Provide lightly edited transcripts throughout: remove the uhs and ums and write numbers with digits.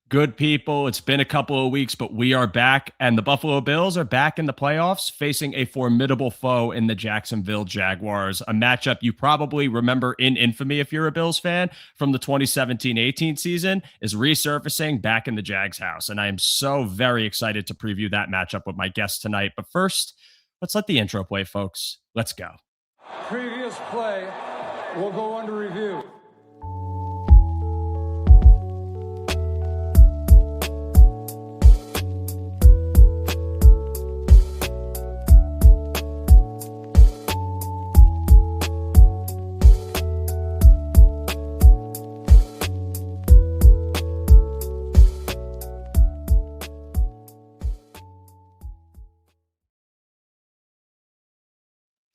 Good people, it's been a couple of weeks, but we are back, and the Buffalo Bills are back in the playoffs, facing a formidable foe in the Jacksonville Jaguars. A matchup you probably remember in infamy if you're a Bills fan from the 2017-18 season is resurfacing back in the Jags house. And I am so very excited to preview that matchup with my guests tonight. But first, let's let the intro play, folks. Let's go. Previous play will go under review.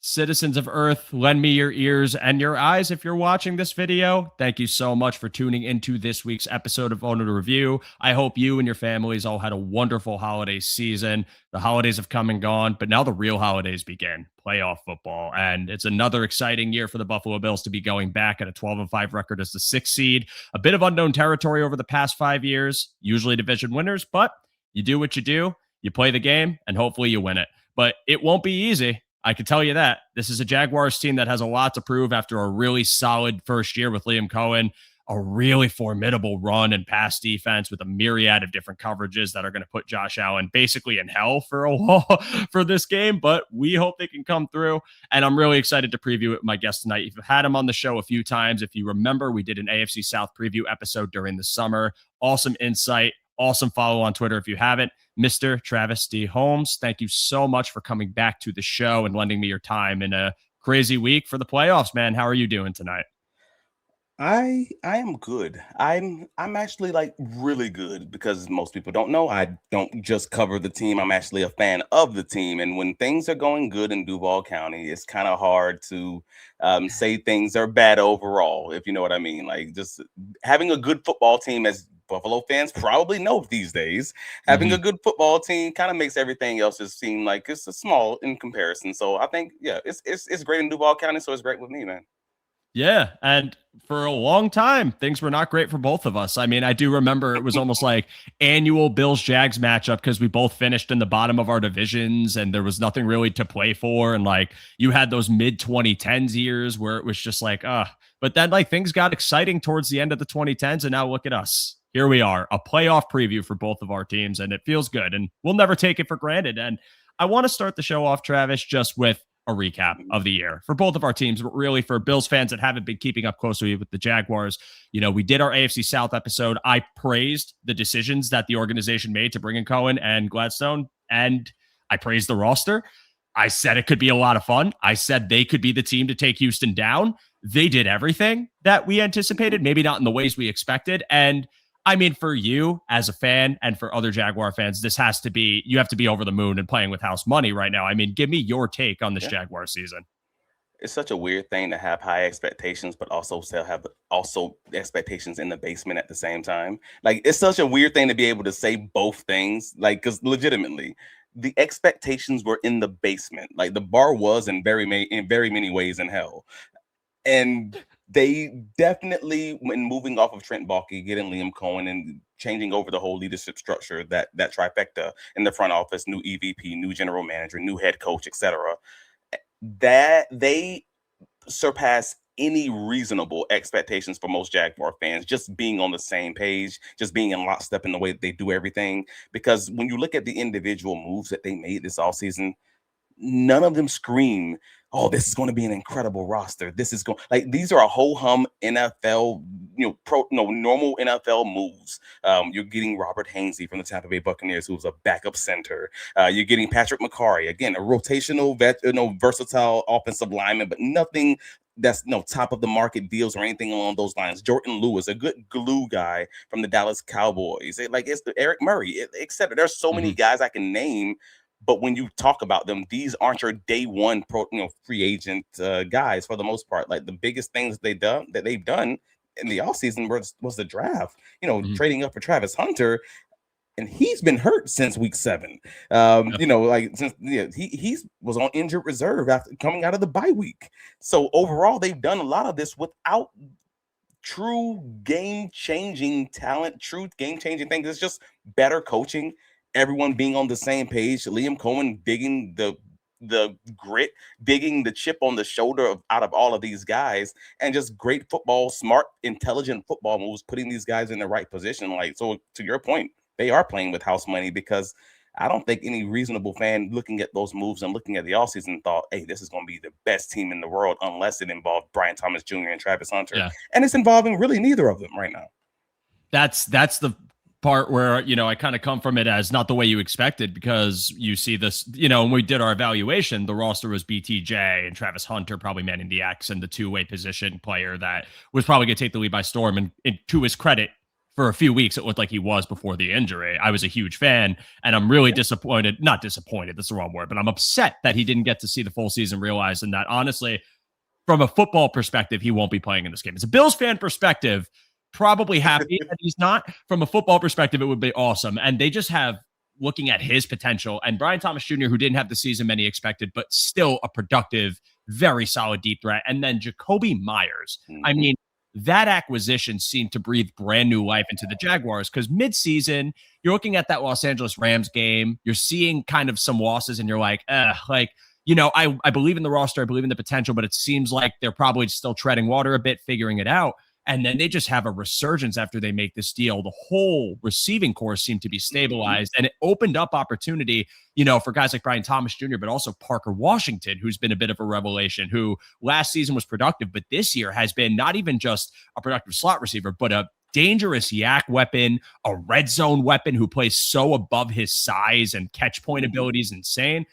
Citizens of Earth, lend me your ears and your eyes if you're watching this video. Thank you so much for tuning into this week's episode of Owner to Review. I hope you and your families all had a wonderful holiday season. The holidays have come and gone, but now the real holidays begin. Playoff football. And it's another exciting year for the Buffalo Bills to be going back at a 12-5 record as the 6th seed. A bit of unknown territory over the past 5 years, usually division winners, but you do what you do. You play the game, and hopefully you win it. But it won't be easy. I can tell you that. This is a Jaguars team that has a lot to prove after a really solid first year with Liam Cohen, a really formidable run and pass defense with a myriad of different coverages that are going to put Josh Allen basically in hell for a while for this game, but we hope they can come through. And I'm really excited to preview it with my guest tonight. You've had him on the show a few times. If you remember, we did an AFC South preview episode during the summer. Awesome insight. Awesome follow on Twitter if you haven't. Mr. Travis D. Holmes, thank you so much for coming back to the show and lending me your time in a crazy week for the playoffs, man. How are you doing tonight? I am good. I'm actually like really good because most people don't know I don't just cover the team. I'm actually a fan of the team. And when things are going good in Duval County, it's kind of hard to say things are bad overall, if you know what I mean. Like just having a good football team, as Buffalo fans probably know these days, having a good football team kind of makes everything else just seem like it's a small in comparison. So I think, yeah, it's great in Duval County. So it's great with me, man. Yeah, and for a long time, things were not great for both of us. I mean, I do remember it was almost like annual Bills-Jags matchup because we both finished in the bottom of our divisions and there was nothing really to play for. And like you had those mid-2010s years where it was just like, but then like things got exciting towards the end of the 2010s. And now look at us. Here we are, a playoff preview for both of our teams, and it feels good. And we'll never take it for granted. And I want to start the show off, Travis, just with a recap of the year for both of our teams, but really for Bills fans that haven't been keeping up closely with the Jaguars. You know, we did our AFC South episode. I praised the decisions that the organization made to bring in Cohen and Gladstone, and I praised the roster. I said it could be a lot of fun. I said they could be the team to take Houston down. They did everything that we anticipated, maybe not in the ways we expected. And I mean, for you as a fan and for other Jaguar fans, this has to be, you have to be over the moon and playing with house money right now. I mean, give me your take on this Jaguar season. It's such a weird thing to have high expectations, but also still have expectations in the basement at the same time. Like, it's such a weird thing to be able to say both things, like, because legitimately, the expectations were in the basement. Like, the bar was in very many ways in hell. And they definitely, when moving off of Trent Baalke, getting Liam Cohen and changing over the whole leadership structure, that trifecta in the front office, new EVP, new general manager, new head coach, etc., that they surpass any reasonable expectations for most Jaguar fans, just being on the same page, just being in lockstep in the way that they do everything. Because when you look at the individual moves that they made this offseason, none of them scream, oh, this is going to be an incredible roster. This is going, like, these are a whole hum NFL, normal NFL moves. You're getting Robert Hainsey from the Tampa Bay Buccaneers, who's a backup center. You're getting Patrick McCarry, again, a rotational versatile offensive lineman, but nothing that's top of the market deals or anything along those lines. Jordan Lewis, a good glue guy from the Dallas Cowboys. It's the Eric Murray, etc. There's so many guys I can name. But when you talk about them, these aren't your day one free agent guys for the most part. Like, the biggest things they've done in the offseason was the draft, trading up for Travis Hunter. And he's been hurt since week 7. He was on injured reserve after coming out of the bye week. So overall, they've done a lot of this without true game-changing talent, true game-changing things. It's just better coaching, everyone being on the same page, Liam Cohen digging the grit, digging the chip on the shoulder out of all of these guys, and just great football, smart, intelligent football moves, putting these guys in the right position. Like, so to your point, they are playing with house money, because I don't think any reasonable fan looking at those moves and looking at the offseason thought, hey, this is going to be the best team in the world, unless it involved Brian Thomas Jr. and Travis Hunter. Yeah. And it's involving really neither of them right now. That's the part where, I kind of come from it as not the way you expected, because you see this, when we did our evaluation, the roster was BTJ and Travis Hunter probably manning the X, and the two-way position player that was probably going to take the lead by storm. And to his credit, for a few weeks, it looked like he was before the injury. I was a huge fan, and I'm really disappointed. Not disappointed, that's the wrong word, but I'm upset that he didn't get to see the full season, realized, and that honestly, from a football perspective, he won't be playing in this game. As a Bills fan perspective, probably happy that he's not. From a football perspective, it would be awesome. And they just have, looking at his potential, and Brian Thomas Jr., who didn't have the season many expected, but still a productive, very solid deep threat. And then Jacoby Myers. I mean, that acquisition seemed to breathe brand new life into the Jaguars, because midseason, you're looking at that Los Angeles Rams game, you're seeing kind of some losses, and you're like, I believe in the roster, I believe in the potential, but it seems like they're probably still treading water a bit, figuring it out. And then they just have a resurgence after they make this deal. The whole receiving corps seemed to be stabilized, and it opened up opportunity, for guys like Brian Thomas Jr., but also Parker Washington, who's been a bit of a revelation, who last season was productive, but this year has been not even just a productive slot receiver, but a dangerous yak weapon, a red zone weapon who plays so above his size, and catch point ability is insane.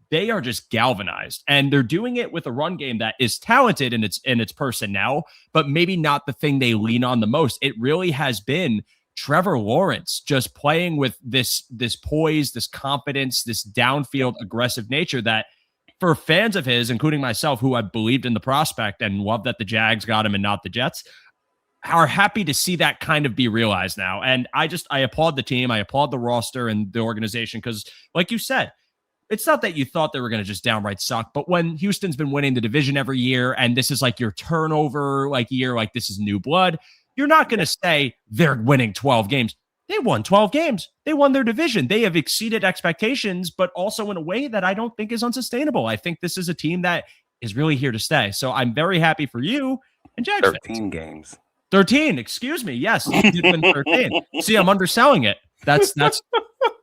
They are just galvanized, and they're doing it with a run game that is talented in its personnel, but maybe not the thing they lean on the most. It really has been Trevor Lawrence just playing with this poise, this confidence, this downfield aggressive nature that, for fans of his, including myself, who I believed in the prospect and loved that the Jags got him and not the Jets, are happy to see that kind of be realized now. And I applaud the team. I applaud the roster and the organization, because, like you said, it's not that you thought they were going to just downright suck, but when Houston's been winning the division every year, and this is like your turnover year, like this is new blood, you're not going to say they're winning 12 games. They won 12 games. They won their division. They have exceeded expectations, but also in a way that I don't think is unsustainable. I think this is a team that is really here to stay. So I'm very happy for you and Jags 13 fans. games. 13, excuse me. Yes, you did win 13. See, I'm underselling it. That's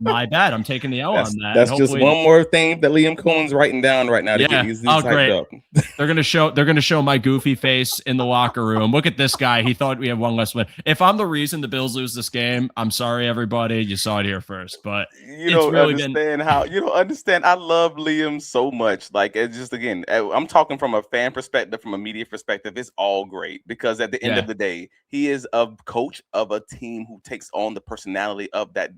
my bad. I'm taking the L on that. That's just one more thing that Liam Cohen's writing down right now to get these hyped up. They're gonna show my goofy face in the locker room. Look at this guy. He thought we had one less win. If I'm the reason the Bills lose this game, I'm sorry, everybody. You saw it here first. But you don't understand how you don't understand. I love Liam so much. Like, it's just, again, I'm talking from a fan perspective, from a media perspective. It's all great, because at the end of the day, he is a coach of a team who takes on the personality of that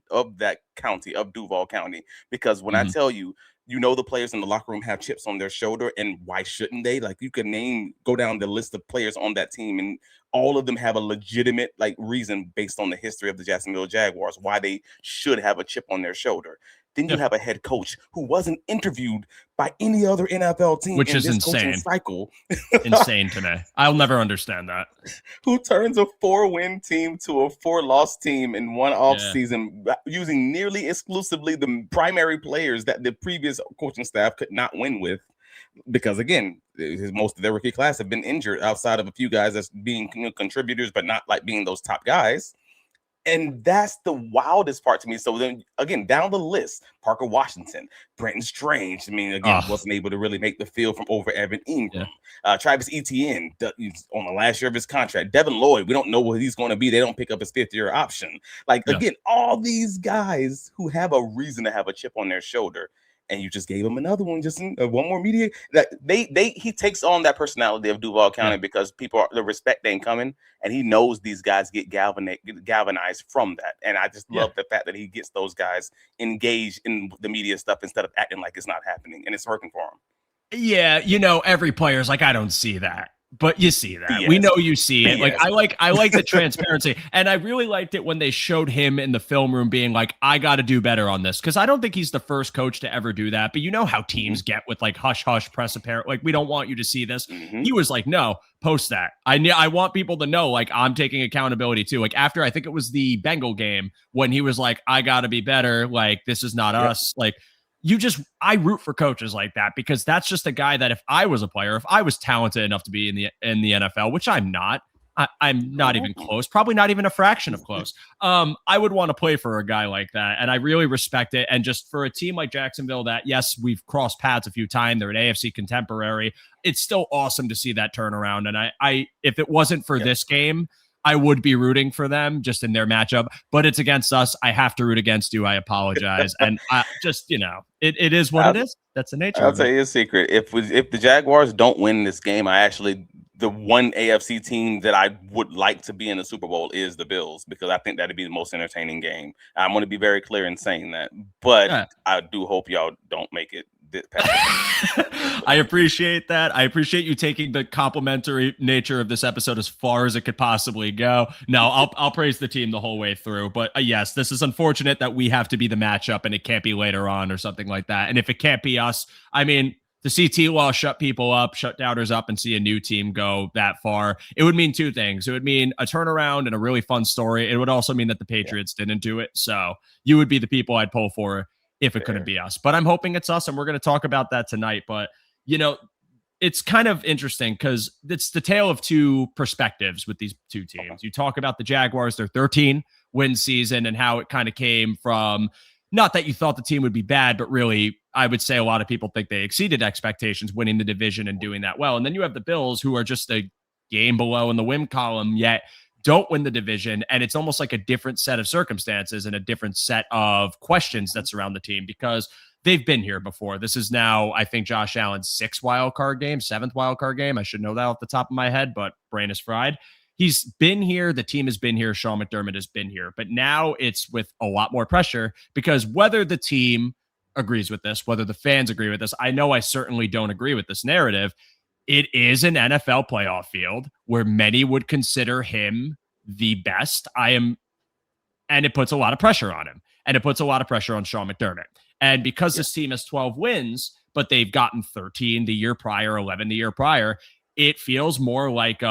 county, of Duval County. Because when I tell you, the players in the locker room have chips on their shoulder, and why shouldn't they? Like, you can go down the list of players on that team, and all of them have a legitimate reason, based on the history of the Jacksonville Jaguars, why they should have a chip on their shoulder. Then you have a head coach who wasn't interviewed by any other NFL team, which is insane. Cycle. Insane to me. I'll never understand that. Who turns a 4-win team to a 4-loss team in one off season, using nearly exclusively the primary players that the previous coaching staff could not win with, because, again, most of their rookie class have been injured, outside of a few guys that's being contributors, but not being those top guys. And that's the wildest part to me. So then, again, down the list, Parker Washington, Brenton Strange. I mean, again, wasn't able to really make the field from over Evan Ingram. Travis Etienne, on the last year of his contract. Devin Lloyd, we don't know what he's going to be. They don't pick up his 5th-year option. Again, all these guys who have a reason to have a chip on their shoulder. And you just gave him another one, just one more media. That he takes on that personality of Duval County, because the respect ain't coming, and he knows these guys get galvanized from that. And I just love the fact that he gets those guys engaged in the media stuff instead of acting like it's not happening, and it's working for him. Yeah, every player's like, I don't see that. But you see that. BS. We know you see it. BS. Like I like the transparency. And I really liked it when they showed him in the film room being like, I got to do better on this. Cause I don't think he's the first coach to ever do that. But you know how teams get with like hush hush press apparent. Like, we don't want you to see this. He was like, no, post that. I want people to know, like, I'm taking accountability too. Like, after I think it was the Bengal game when he was like, I got to be better. Like, this is not us. Like, I root for coaches like that, because that's just a guy that if I was a player, if I was talented enough to be in the NFL, which I'm not, I'm not even close, probably not even a fraction of close. I would want to play for a guy like that. And I really respect it. And just for a team like Jacksonville that, yes, we've crossed paths a few times, they're an AFC contemporary. It's still awesome to see that turnaround. And I if it wasn't for this game, I would be rooting for them just in their matchup, but it's against us. I have to root against you. I apologize. And I just, it is what it is. That's the nature I'll of tell it. you a secret. If the Jaguars don't win this game, the one AFC team that I would like to be in the Super Bowl is the Bills, because I think that'd be the most entertaining game. I'm going to be very clear in saying that, but I do hope y'all don't make it. I appreciate that. I appreciate you taking the complimentary nature of this episode as far as it could possibly go. No, I'll praise the team the whole way through. But yes, this is unfortunate that we have to be the matchup and it can't be later on or something like that. And if it can't be us, I mean, to see T-Law shut people up, shut doubters up, and see a new team go that far, it would mean two things. It would mean a turnaround and a really fun story. It would also mean that the Patriots didn't do it. So you would be the people I'd pull for if it couldn't be us. But I'm hoping it's us, and we're going to talk about that tonight. But, it's kind of interesting because it's the tale of two perspectives with these two teams. You talk about the Jaguars, their 13-win season, and how it kind of came from, not that you thought the team would be bad, but really, I would say a lot of people think they exceeded expectations winning the division and doing that well. And then you have the Bills, who are just a game below in the win column, yet don't win the division. And it's almost like a different set of circumstances and a different set of questions that surround the team, because they've been here before. This is now, I think, Josh Allen's 7th wild card game. I should know that off the top of my head, but brain is fried. He's been here. The team has been here. Sean McDermott has been here. But now it's with a lot more pressure, because whether the team agrees with this, whether the fans agree with this, I know I certainly don't agree with this narrative. It is an NFL playoff field where many would consider him the best. And it puts a lot of pressure on him, and it puts a lot of pressure on Sean McDermott. And because this team has 12 wins, but they've gotten 13 the year prior, 11 the year prior, it feels more like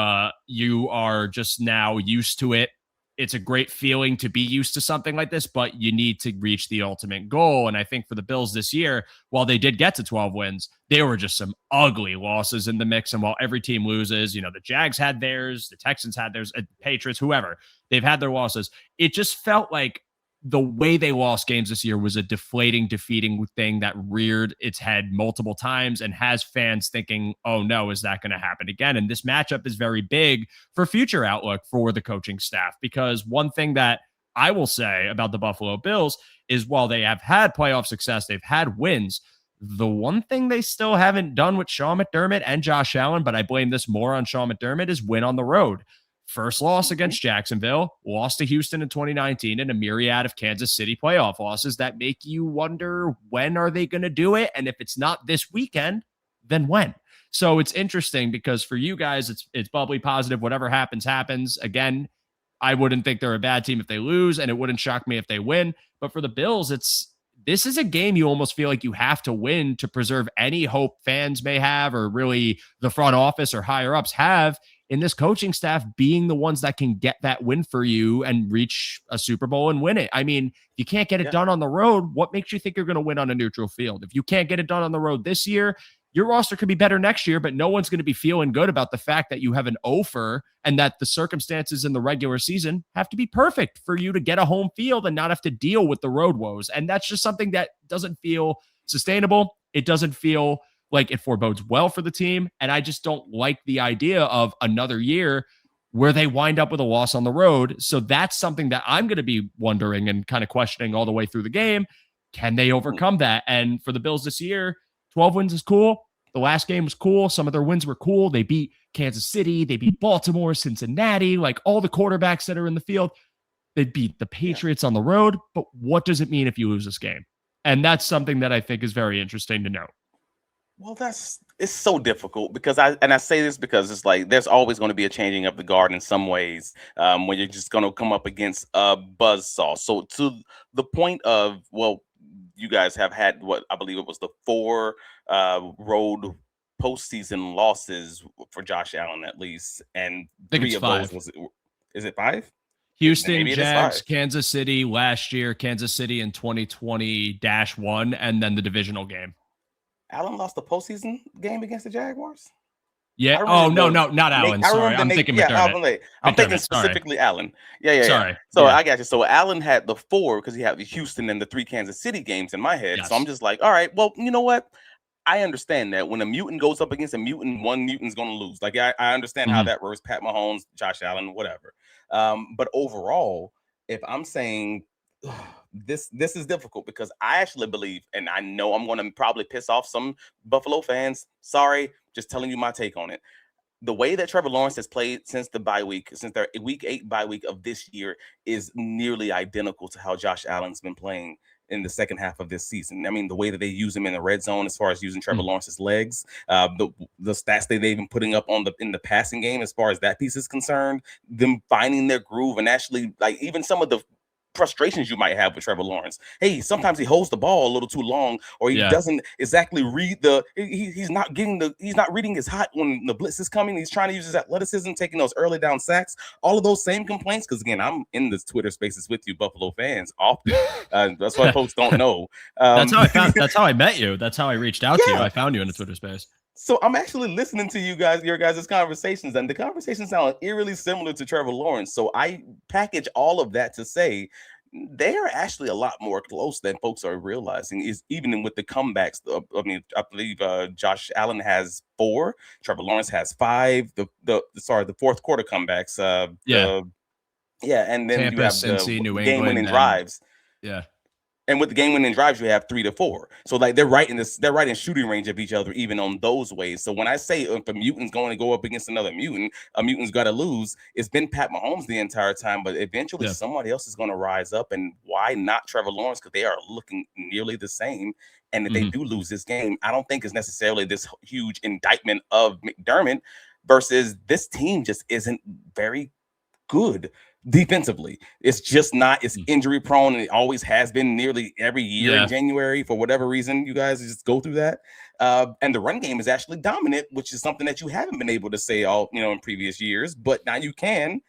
you are just now used to it. It's a great feeling to be used to something like this, but you need to reach the ultimate goal. And I think for the Bills this year, while they did get to 12 wins, there were just some ugly losses in the mix. And while every team loses, the Jags had theirs, the Texans had theirs, Patriots, whoever, they've had their losses. It just felt like the way they lost games this year was a deflating, defeating thing that reared its head multiple times and has fans thinking, oh no, is that going to happen again? And this matchup is very big for future outlook for the coaching staff, because one thing that I will say about the Buffalo Bills is, while they have had playoff success, they've had wins, the one thing they still haven't done with Sean McDermott and Josh Allen, but I blame this more on Sean McDermott, is win on the road. First loss against Jacksonville, lost to Houston in 2019, and a myriad of Kansas City playoff losses that make you wonder, when are they going to do it? And if it's not this weekend, then when? So it's interesting, because for you guys, it's bubbly positive. Whatever happens, happens. Again, I wouldn't think they're a bad team if they lose, and it wouldn't shock me if they win. But for the Bills, this is a game you almost feel like you have to win to preserve any hope fans may have, or really the front office or higher ups have, in this coaching staff being the ones that can get that win for you and reach a Super Bowl and win it. I mean, if you can't get it done on the road, what makes you think you're going to win on a neutral field? If you can't get it done on the road this year, your roster could be better next year, but no one's going to be feeling good about the fact that you have an offer and that the circumstances in the regular season have to be perfect for you to get a home field and not have to deal with the road woes. And that's just something that doesn't feel sustainable. It doesn't feel like it forebodes well for the team. And I just don't like the idea of another year where they wind up with a loss on the road. So that's something that I'm going to be wondering and kind of questioning all the way through the game. Can they overcome that? And for the Bills this year, 12 wins is cool. The last game was cool. Some of their wins were cool. They beat Kansas City. They beat Baltimore, Cincinnati, like all the quarterbacks that are in the field. They beat the Patriots on the road. But what does it mean if you lose this game? And that's something that I think is very interesting to note. Well, it's so difficult because I say this because it's like there's always going to be a changing of the guard in some ways when you're just going to come up against a buzzsaw. So to the point of, well, you guys have had what I believe it was the four road postseason losses for Josh Allen at least, and I think three it's of those 5. is it 5? Houston, Maybe it is Jags, 5. Kansas City last year, Kansas City in 2020-1, and then the divisional game. Allen lost the postseason game against the Jaguars. Yeah. I Oh, remember no, not Allen. I Sorry. remember the I'm Nate. thinking Yeah, McDermott. I'm thinking Sorry. specifically Allen. Yeah. Sorry. So Yeah. I got you. So Allen had the 4 because he had the Houston and the 3 Kansas City games in my head. So I'm Yes. just like, all right, well, you know what? I understand that when a mutant goes up against a mutant, one mutant's going to lose. Like I understand how that works. Pat Mahomes, Josh Allen, whatever. But overall, if I'm saying this is difficult because I actually believe, and I know I'm going to probably piss off some Buffalo fans. Sorry, just telling you my take on it. The way that Trevor Lawrence has played since the bye week, since their week 8 bye week of this year, is nearly identical to how Josh Allen's been playing in the second half of this season. I mean, the way that they use him in the red zone, as far as using Trevor Lawrence's legs, the stats that they've been putting up in the passing game, as far as that piece is concerned, them finding their groove, and actually, like, even some of the frustrations you might have with Trevor Lawrence. Hey, sometimes he holds the ball a little too long, or he doesn't exactly read he's not reading his hot when the blitz is coming. He's trying to use his athleticism, taking those early down sacks. All of those same complaints, because again, I'm in this Twitter spaces with you Buffalo fans often. That's why folks don't know. That's how I met you. That's how I reached out to you. I found you in a Twitter space. So I'm actually listening to your guys' conversations, and the conversations sound eerily similar to Trevor Lawrence. So I package all of that to say they are actually a lot more close than folks are realizing. Is even with the comebacks. I mean, I believe Josh Allen has 4, Trevor Lawrence has 5. The fourth quarter comebacks. And then Tampa, you have Cincy, the New game winning England, drives. Yeah. And with the game-winning drives, you have 3 to 4. So like they're right in shooting range of each other, even on those ways. So when I say if a mutant's going to go up against another mutant, a mutant's got to lose. It's been Pat Mahomes the entire time, but eventually somebody else is going to rise up. And why not Trevor Lawrence? Because they are looking nearly the same. And if they do lose this game, I don't think it's necessarily this huge indictment of McDermott versus this team just isn't very good defensively. It's just not. It's injury prone, and it always has been nearly every year in January for whatever reason. You guys just go through that, and the run game is actually dominant, which is something that you haven't been able to say all in previous years, but now you can.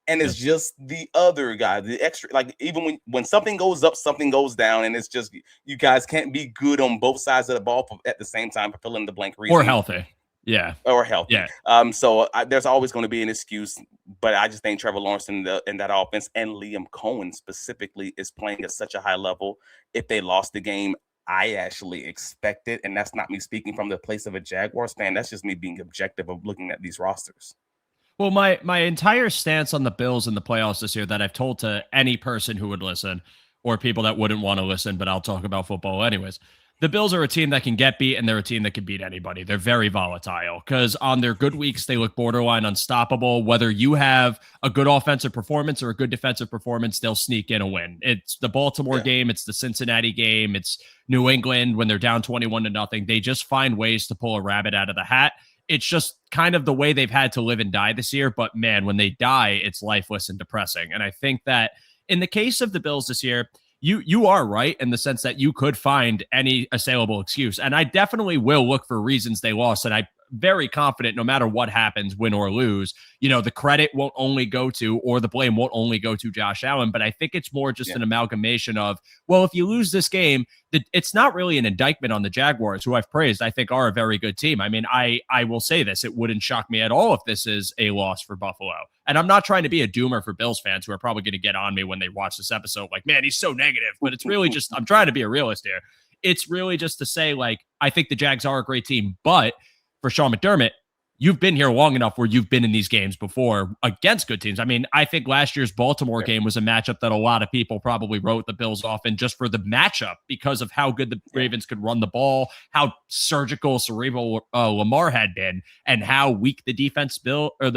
And it's just the other guy, the extra. Like even when something goes up, something goes down, and it's just you guys can't be good on both sides of the ball at the same time for fill in the blank reason. Or healthy. Yeah. Or healthy. Yeah. So there's always going to be an excuse, but I just think Trevor Lawrence in that offense and Liam Cohen specifically is playing at such a high level. If they lost the game, I actually expect it, and that's not me speaking from the place of a Jaguars fan. That's just me being objective of looking at these rosters. Well, my entire stance on the Bills in the playoffs this year that I've told to any person who would listen or people that wouldn't want to listen, but I'll talk about football anyways. The Bills are a team that can get beat, and they're a team that can beat anybody. They're very volatile because on their good weeks, they look borderline unstoppable. Whether you have a good offensive performance or a good defensive performance, they'll sneak in a win. It's the Baltimore game. It's the Cincinnati game. It's New England when they're down 21-0. They just find ways to pull a rabbit out of the hat. It's just kind of the way they've had to live and die this year. But man, when they die, it's lifeless and depressing. And I think that in the case of the Bills this year, you are right in the sense that you could find any assailable excuse. And I definitely will look for reasons they lost. And I'm very confident no matter what happens, win or lose, the credit won't only go to, or the blame won't only go to Josh Allen. But I think it's more just an amalgamation of, well, if you lose this game, it's not really an indictment on the Jaguars, who I've praised, I think are a very good team. I mean, I will say this, it wouldn't shock me at all if this is a loss for Buffalo. And I'm not trying to be a doomer for Bills fans who are probably going to get on me when they watch this episode. Like, man, he's so negative, but it's really just, I'm trying to be a realist here. It's really just to say, like, I think the Jags are a great team, but for Sean McDermott, you've been here long enough where you've been in these games before against good teams. I mean, I think last year's Baltimore game was a matchup that a lot of people probably wrote the Bills off in just for the matchup because of how good the Ravens could run the ball, how surgical, cerebral Lamar had been, and how weak the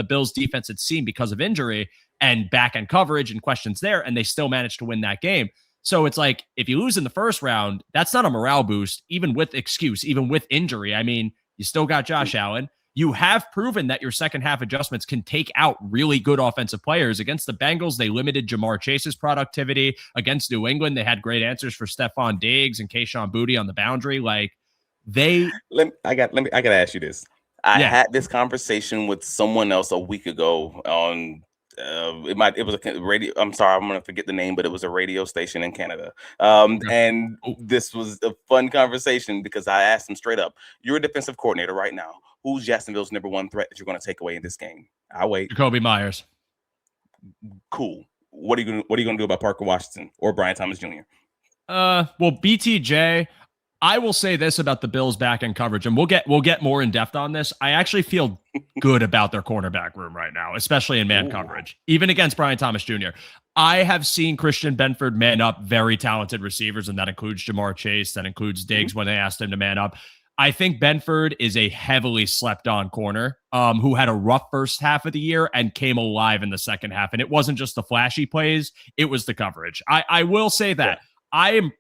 Bills defense had seemed because of injury and back end coverage and questions there. And they still managed to win that game. So it's like, if you lose in the first round, that's not a morale boost, even with excuse, even with injury. I mean, you still got Josh Allen. You have proven that your second half adjustments can take out really good offensive players. Against the Bengals, they limited Jamar Chase's productivity. Against New England, they had great answers for Stephon Diggs and Kayshon Boutte on the boundary. Like, I gotta ask you this. I had this conversation with someone else a week ago on it was a radio. I'm sorry, I'm gonna forget the name, but it was a radio station in Canada. And this was a fun conversation because I asked him straight up, "You're a defensive coordinator right now. Who's Jacksonville's number one threat that you're going to take away in this game?" I'll wait. Jacoby Myers. Cool. What are you gonna do about Parker Washington or Brian Thomas Jr.? Well, BTJ, I will say this about the Bills' back end coverage, and we'll get more in depth on this. I actually feel good about their cornerback room right now, especially in man coverage, even against Brian Thomas Jr. I have seen Christian Benford man up very talented receivers, and that includes Jamar Chase, that includes Diggs when they asked him to man up. I think Benford is a heavily slept on corner who had a rough first half of the year and came alive in the second half. And it wasn't just the flashy plays, it was the coverage. I will say that I am,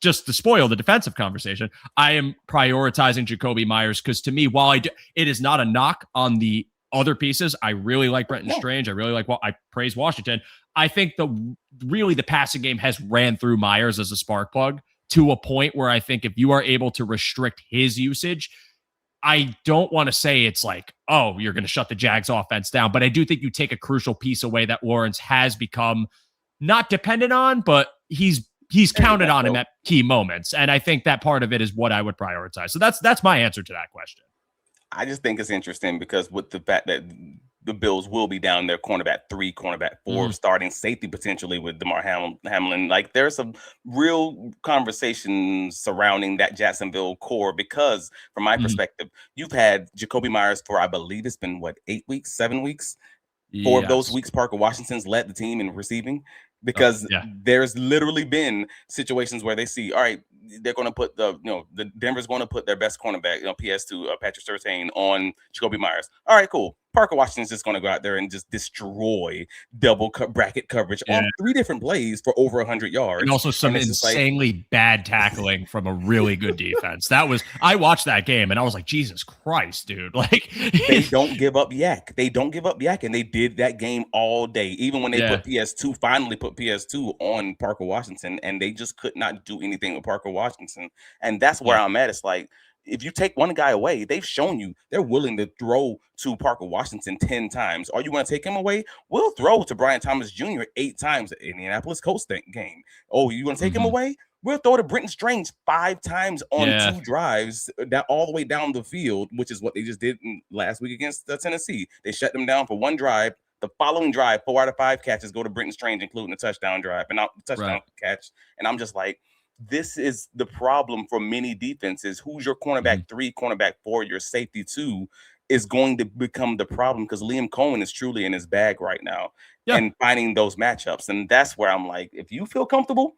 just to spoil the defensive conversation, I am prioritizing Jacoby Myers because, to me, while it is not a knock on the other pieces, I really like Brenton Strange. I really like I praise Washington. I think the passing game has ran through Myers as a spark plug to a point where I think if you are able to restrict his usage, I don't want to say it's like, oh, you're going to shut the Jags offense down, but I do think you take a crucial piece away that Lawrence has become not dependent on, but he's counted on him at key moments. And I think that part of it is what I would prioritize. So that's my answer to that question. I just think it's interesting because with the fact that the Bills will be down their cornerback 3, cornerback 4, starting safety potentially with DeMar Hamlin. Like, there's some real conversations surrounding that Jacksonville core because, from my perspective, you've had Jacoby Myers for, I believe it's been 8 weeks, 7 weeks. 4 of those weeks, Parker Washington's led the team in receiving because there's literally been situations where they see, all right, they're going to put the Denver's going to put their best cornerback, PS2, Patrick Surtain on Jacoby Myers. All right, cool. Parker Washington's just going to go out there and just destroy double bracket coverage on 3 different plays for over 100 yards. And also some insanely bad tackling from a really good defense. I watched that game and I was like, Jesus Christ, dude. Like, they don't give up yak. They don't give up yak. And they did that game all day. Even when they finally put PS2 on Parker Washington, and they just could not do anything with Parker Washington. And that's where I'm at. It's like, if you take one guy away, they've shown you they're willing to throw to Parker Washington 10 times. Or you want to take him away? We'll throw to Brian Thomas Jr. 8 times at Indianapolis Colts game. Oh, you want to take him away? We'll throw to Brenton Strange 5 times on 2 drives all the way down the field, which is what they just did last week against Tennessee. They shut them down for 1 drive. The following drive, 4 out of 5 catches go to Brenton Strange, including the touchdown drive and touchdown catch. And I'm just like, this is the problem for many defenses. Who's your cornerback 3, cornerback 4, your safety 2 is going to become the problem because Liam Cohen is truly in his bag right now and finding those matchups. And that's where I'm like, if you feel comfortable,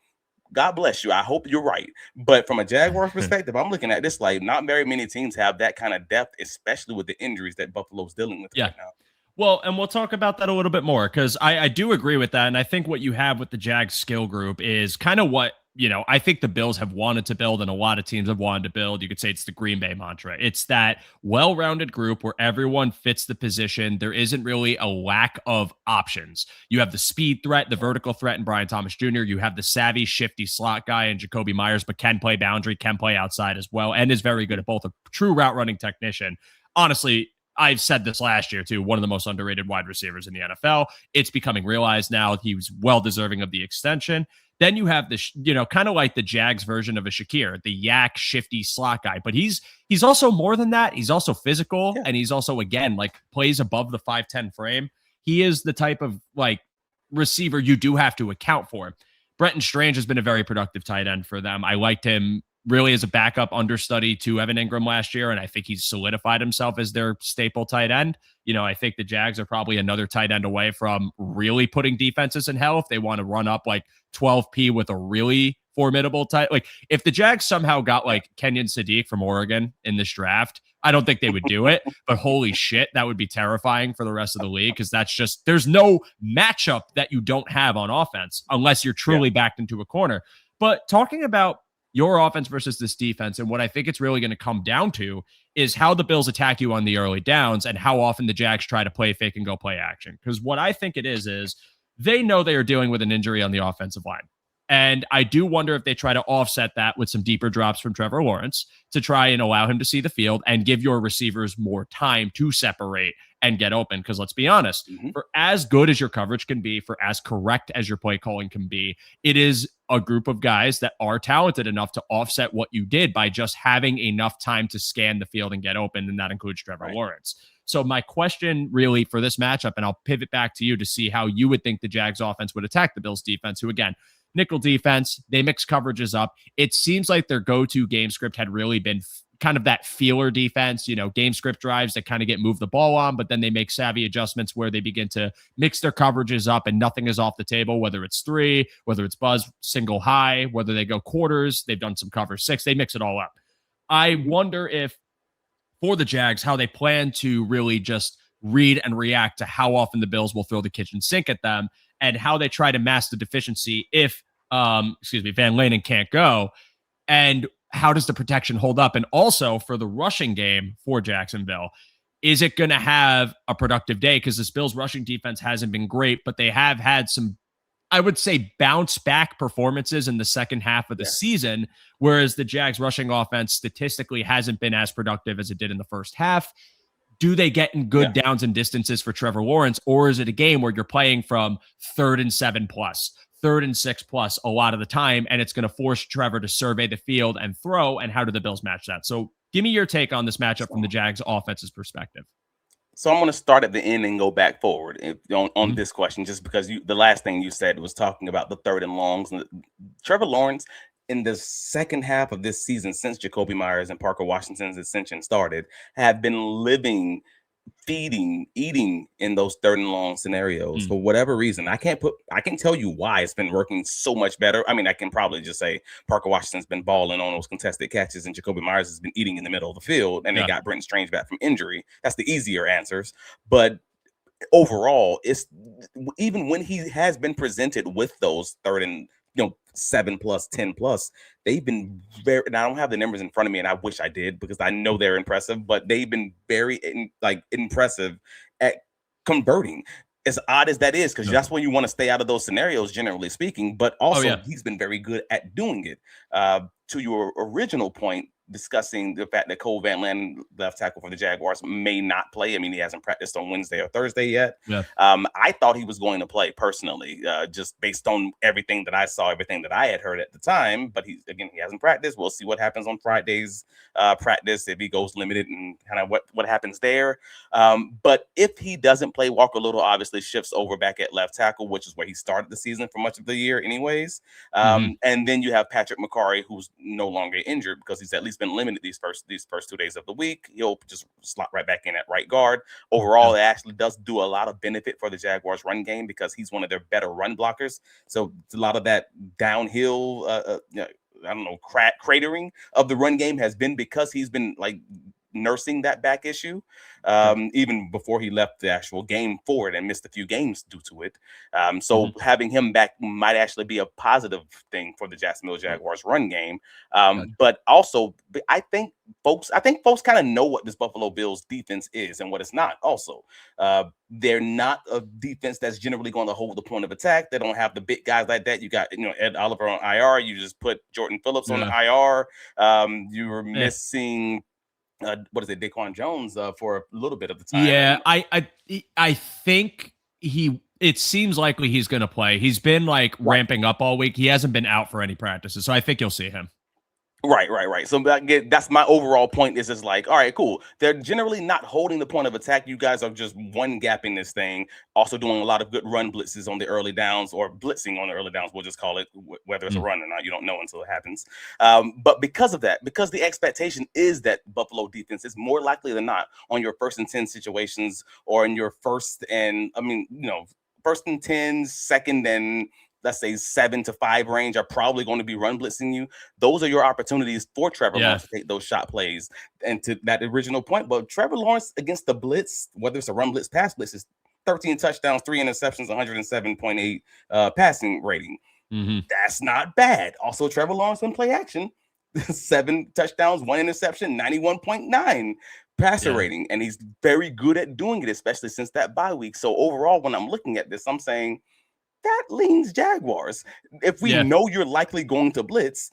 God bless you. I hope you're right. But from a Jaguars perspective, I'm looking at this like not very many teams have that kind of depth, especially with the injuries that Buffalo's dealing with right now. Well, and we'll talk about that a little bit more because I do agree with that. And I think what you have with the Jags skill group is kind of what, I think the Bills have wanted to build and a lot of teams have wanted to build. You could say it's the Green Bay mantra. It's that well-rounded group where everyone fits the position. There isn't really a lack of options. You have the speed threat, the vertical threat in Brian Thomas Jr. You have the savvy, shifty slot guy in Jacoby Myers, but can play boundary, can play outside as well, and is very good at both. A true route running technician. Honestly, I've said this last year too, one of the most underrated wide receivers in the NFL. It's becoming realized now. He was well deserving of the extension. Then you have this, kind of like the Jags version of a Shakir, the yak shifty slot guy, but he's also more than that. He's also physical and he's also, again, like plays above the 5'10" frame. He is the type of receiver you do have to account for. Brenton Strange has been a very productive tight end for them. I liked him really as a backup understudy to Evan Ingram last year, and I think he's solidified himself as their staple tight end. I think the Jags are probably another tight end away from really putting defenses in hell if they want to run up 12P with a really formidable type. Like if the Jags somehow got like Kenyon Sadiq from Oregon in this draft, I don't think they would do it, but holy shit, that would be terrifying for the rest of the league because that's just, there's no matchup that you don't have on offense unless you're truly backed into a corner. But talking about your offense versus this defense, and what I think it's really going to come down to is how the Bills attack you on the early downs and how often the Jags try to play fake and go play action. Because what I think it is they know they are dealing with an injury on the offensive line. And I do wonder if they try to offset that with some deeper drops from Trevor Lawrence to try and allow him to see the field and give your receivers more time to separate and get open. Because let's be honest, for as good as your coverage can be, for as correct as your play calling can be, it is a group of guys that are talented enough to offset what you did by just having enough time to scan the field and get open. And that includes Trevor Lawrence. So my question really for this matchup, and I'll pivot back to you to see how you would think the Jags offense would attack the Bills defense, who again, nickel defense, they mix coverages up. It seems like their go-to game script had really been kind of that feeler defense, game script drives that kind of get moved the ball on, but then they make savvy adjustments where they begin to mix their coverages up and nothing is off the table, whether it's 3, whether it's buzz, single high, whether they go quarters, they've done some cover 6, they mix it all up. I wonder if for the Jags, how they plan to really just read and react to how often the Bills will throw the kitchen sink at them and how they try to mask the deficiency if, Van Lanen can't go. And how does the protection hold up? And also for the rushing game for Jacksonville, is it going to have a productive day? Because this Bills rushing defense hasn't been great, but they have had some, I would say, bounce back performances in the second half of the season, whereas the Jags rushing offense statistically hasn't been as productive as it did in the first half. Do they get in good downs and distances for Trevor Lawrence, or is it a game where you're playing from 3rd and 7+, 3rd and 6+ a lot of the time, and it's going to force Trevor to survey the field and throw, and how do the Bills match that? So give me your take on this matchup from the Jags offense's perspective. So I'm going to start at the end and go back forward on this question, just because the last thing you said was talking about the 3rd and longs. Trevor Lawrence, in the second half of this season, since Jacoby Myers and Parker Washington's ascension started, have been living, feeding, eating in those 3rd and long scenarios for whatever reason. I can't tell you why it's been working so much better. I mean, I can probably just say Parker Washington's been balling on those contested catches and Jacoby Myers has been eating in the middle of the field, and they got Brenton Strange back from injury. That's the easier answers. But overall, it's even when he has been presented with those 3rd and 7+, 10+, they've been very, and I don't have the numbers in front of me, and I wish I did because I know they're impressive, but they've been very impressive at converting. As odd as that is, because that's when you want to stay out of those scenarios, generally speaking, but also he's been very good at doing it. To your original point, discussing the fact that Cole Van Lanen, left tackle for the Jaguars, may not play. I mean, he hasn't practiced on Wednesday or Thursday yet. I thought he was going to play personally, just based on everything that I saw, everything that I had heard at the time. But he hasn't practiced. We'll see what happens on Friday's practice, if he goes limited and kind of what happens there. But if he doesn't play, Walker Little obviously shifts over back at left tackle, which is where he started the season for much of the year anyways. And then you have Patrick McCarry, who's no longer injured because he's at least been limited these first 2 days of the week. He'll just slot right back in at right guard. Overall, it actually does do a lot of benefit for the Jaguars run game because he's one of their better run blockers. So a lot of that downhill, cratering of the run game has been because he's been nursing that back issue even before he left the actual game for it and missed a few games due to it. So having him back might actually be a positive thing for the Jacksonville Jaguars run game. But also, I think folks kind of know what this Buffalo Bills defense is and what it's not. Also, they're not a defense that's generally going to hold the point of attack. They don't have the big guys like that. You got Ed Oliver on IR. You just put Jordan Phillips on IR. You were missing Daquan Jones for a little bit of the time. Yeah, I think it seems likely he's going to play. He's been ramping up all week. He hasn't been out for any practices, so I think you'll see him. Right. So that's my overall point. Is all right, cool. They're generally not holding the point of attack. You guys are just one gapping this thing. Also doing a lot of good run blitzes on the early downs, or blitzing on the early downs. We'll just call it, whether it's a run or not. You don't know until it happens. But because of that, because the expectation is that Buffalo defense is more likely than not on your 1st and 10 situations, or in your first and 10, 2nd and let's say 7 to 5 range are probably going to be run blitzing you. Those are your opportunities for Trevor Lawrence to take those shot plays. And to that original point, but Trevor Lawrence against the blitz, whether it's a run blitz, pass blitz, is 13 touchdowns, 3 interceptions, 107.8 passing rating. That's not bad. Also, Trevor Lawrence in play action, 7 touchdowns, 1 interception, 91.9 passer rating. And he's very good at doing it, especially since that bye week. So overall, when I'm looking at this, I'm saying that leans Jaguars. If we know you're likely going to blitz,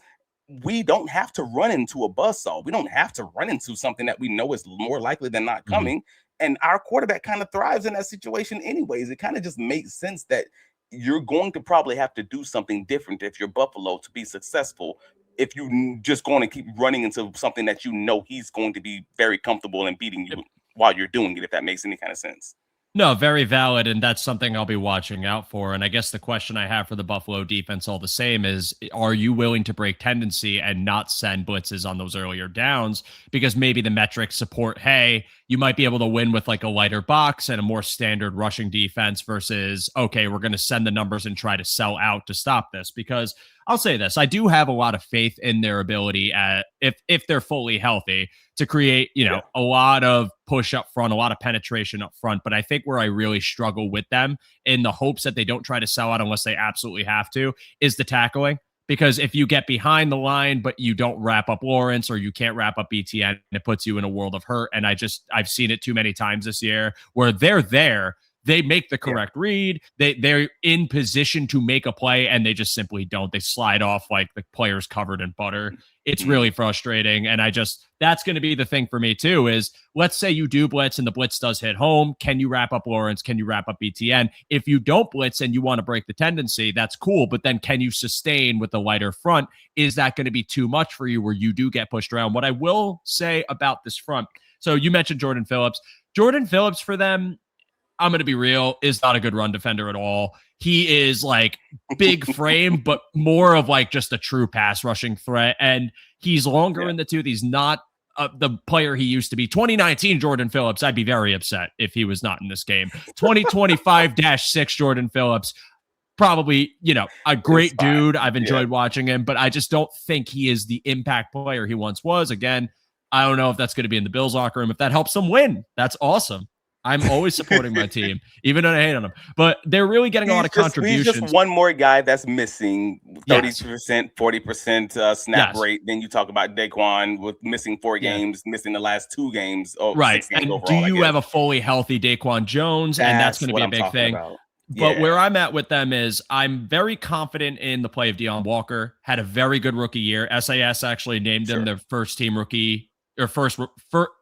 we don't have to run into a buzzsaw. We don't have to run into something that we know is more likely than not coming. And our quarterback kind of thrives in that situation anyways. It kind of just makes sense that you're going to probably have to do something different if you're Buffalo to be successful. If you just going to keep running into something that you know he's going to be very comfortable in beating you while you're doing it, if that makes any kind of sense. No, very valid, and that's something I'll be watching out for. And I guess the question I have for the Buffalo defense all the same is, are you willing to break tendency and not send blitzes on those earlier downs? Because maybe the metrics support, hey, you might be able to win with like a lighter box and a more standard rushing defense versus, okay, we're going to send the numbers and try to sell out to stop this. Because I'll say this, I do have a lot of faith in their ability if they're fully healthy to create, a lot of push up front, a lot of penetration up front. But I think where I really struggle with them in the hopes that they don't try to sell out unless they absolutely have to is the tackling. Because if you get behind the line, but you don't wrap up Lawrence or you can't wrap up BTN, it puts you in a world of hurt. And I've seen it too many times this year where they're there. They make the correct read. They're in position to make a play, and they just simply don't. They slide off like the player's covered in butter. It's really frustrating. And that's going to be the thing for me too, is let's say you do blitz and the blitz does hit home. Can you wrap up Lawrence? Can you wrap up BTN? If you don't blitz and you want to break the tendency, that's cool. But then can you sustain with the lighter front? Is that going to be too much for you where you do get pushed around? What I will say about this front, so you mentioned Jordan Phillips. Jordan Phillips for them, I'm going to be real, is not a good run defender at all. He is like big frame, but more of like just a true pass rushing threat. And he's longer in the tooth. He's not the player he used to be. 2019 Jordan Phillips, I'd be very upset if he was not in this game. 2025-6 Jordan Phillips, probably, a great dude. I've enjoyed watching him, but I just don't think he is the impact player he once was. Again, I don't know if that's going to be in the Bills locker room. If that helps them win, that's awesome. I'm always supporting my team, even though I hate on them. But they're really getting a lot of contributions. He's just one more guy that's missing 30%, 40% snap rate. Then you talk about Daquan with missing 4 games, missing the last 2 games. Right. 6 games and overall, do you have a fully healthy Daquan Jones? And that's going to be a big thing. But where I'm at with them is I'm very confident in the play of Deion Walker. Had a very good rookie year. SAS actually named him their first team rookie.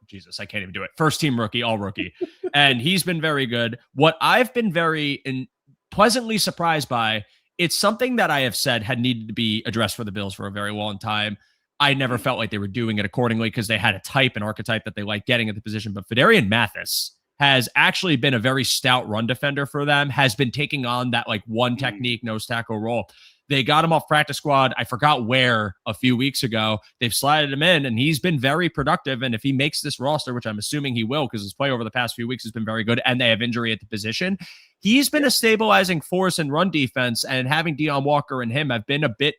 Jesus, I can't even do it. First team rookie, all rookie. And he's been very good. What I've been very pleasantly surprised by, it's something that I have said had needed to be addressed for the Bills for a very long time. I never felt like they were doing it accordingly because they had an archetype that they like getting at the position. But Fedarian Mathis has actually been a very stout run defender for them, has been taking on that like one technique, nose tackle role. They got him off practice squad. I forgot where a few weeks ago. They've slided him in, and he's been very productive. And if he makes this roster, which I'm assuming he will, because his play over the past few weeks has been very good, and they have injury at the position, he's been a stabilizing force in run defense. And having Deion Walker and him have been a bit